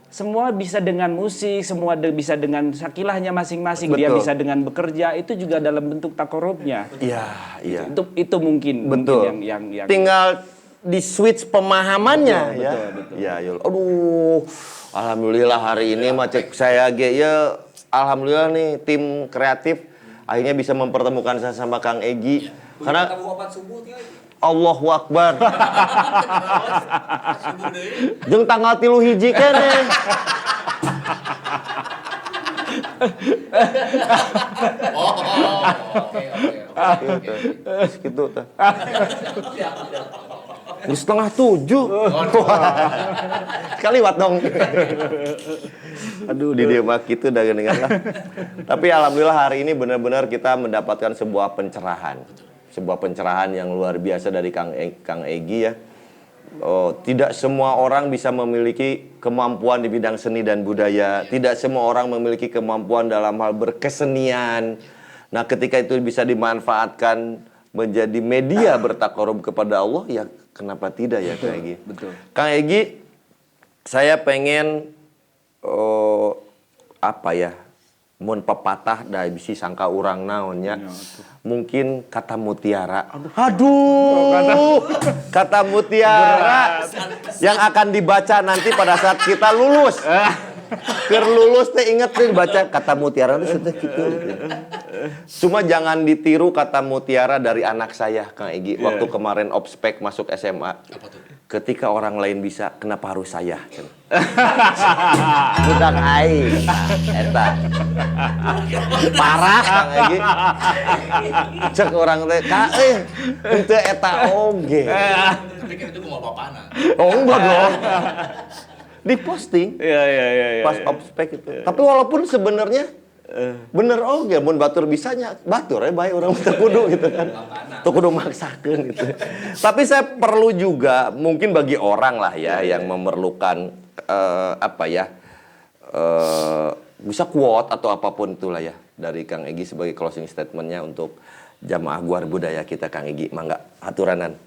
Semua bisa dengan musik, semua bisa dengan sakilahnya masing-masing. Dia bisa dengan bekerja, itu juga dalam bentuk takarubnya. Iya. Itu mungkin betul. Yang tinggal di switch pemahamannya ya. Betul. Ya, Yul. Aduh, alhamdulillah hari ini macet saya ge ya. Alhamdulillah nih tim kreatif akhirnya bisa mempertemukan saya sama Kang Egi. Karena Allahu Akbar. Jeung tanggal 3 hiji keneh. Oke. Gitu tah. Di 6:30. Kaliwat dong. Aduh, di dia mah gitu dah geuningan lah. Tapi alhamdulillah hari ini benar-benar kita mendapatkan sebuah pencerahan. Sebuah pencerahan yang luar biasa dari Kang Egi ya. Oh, tidak semua orang bisa memiliki kemampuan di bidang seni dan budaya. Tidak semua orang memiliki kemampuan dalam hal berkesenian. Nah, ketika itu bisa dimanfaatkan menjadi media bertakarub kepada Allah, ya kenapa tidak ya Kang Egi? Betul. Kang Egi, saya pengen apa ya? Mun pepatah da bisi sangka urang naonnya. Mungkin kata mutiara. Aduh. Kata mutiara yang akan dibaca nanti pada saat kita lulus. Keur lulus teh inget teh baca kata mutiara itu gitu. Cuma jangan ditiru kata mutiara dari anak saya Kang Egi waktu kemarin obspek masuk SMA. Apa tuh? Ketika orang lain bisa, kenapa harus saya? Budak aing. Eta. Parah Kang Egi. Cek orang teh, "Ka henteu eta oge." Tapi kan itu kumaha bapana. Oh, enggak dong. Di posting. Iya. Pas obspek itu. Tapi walaupun sebenarnya bener oge mun batur bisanya batur ya bae urang teu kudu gitu kan. Teu kudu maksakeun gitu. Tapi saya perlu juga mungkin bagi orang lah ya yang memerlukan bisa quote atau apapun itulah ya dari Kang Egi sebagai closing statement-nya untuk jamaah Guar Budaya kita Kang Egi. Mangga haturanan.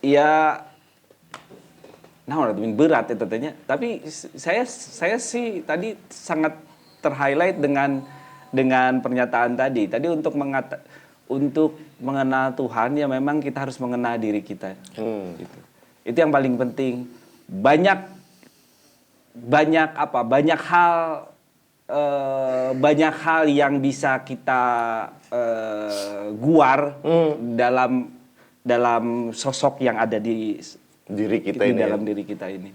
Iya. Nah, berat itu tanya. Tapi saya sih tadi sangat terhighlight dengan pernyataan tadi. Tadi untuk mengenal Tuhan ya memang kita harus mengenal diri kita. Gitu. Itu yang paling penting. Banyak hal yang bisa kita guar dalam sosok yang ada di Diri kita di ini. dalam diri kita ini.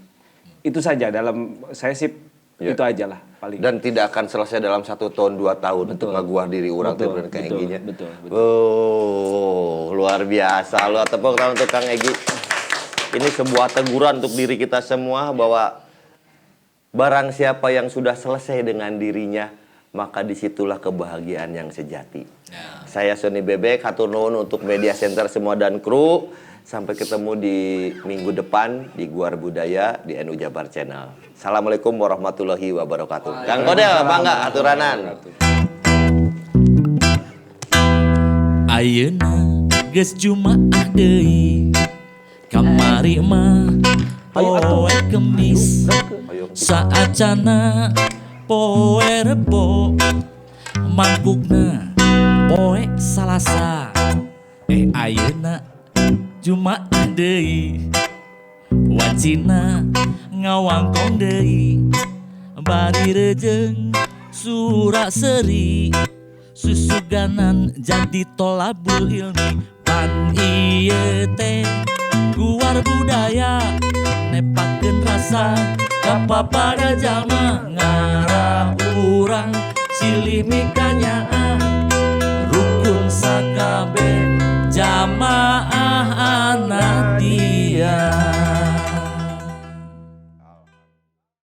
Itu saja dalam saya sih itu aja lah paling. Dan tidak akan selesai dalam 1 tahun 2 tahun untuk ngaguah diri orang tuh Kang Egi nya. Betul. Oh, luar biasa. Lu tepuk tangan untuk Kang Egi. Ini sebuah teguran untuk diri kita semua bahwa barang siapa yang sudah selesai dengan dirinya, maka disitulah kebahagiaan yang sejati. Saya Sony Bebek, hatur nuhun untuk Media Center semua dan kru. Sampai ketemu di minggu depan di Guar Budaya di NU Jabar Channel. Assalamualaikum warahmatullahi wabarakatuh. Kang Kodel, bangga aturanan. Ayeuna geus Jumaah deui. Kamari mah poe Kemis. Saacana poe Rebo. Mangkukna poe Salasa. Ayeuna Jumaah deui wacina ngawangkong deui bari rejeung sura seri susuganan jadi tolabul ilmi pan ieu teh Guar Budaya nepakeun rasa ka papada jalma ngara urang silih mikanya rukun sakabe jamaah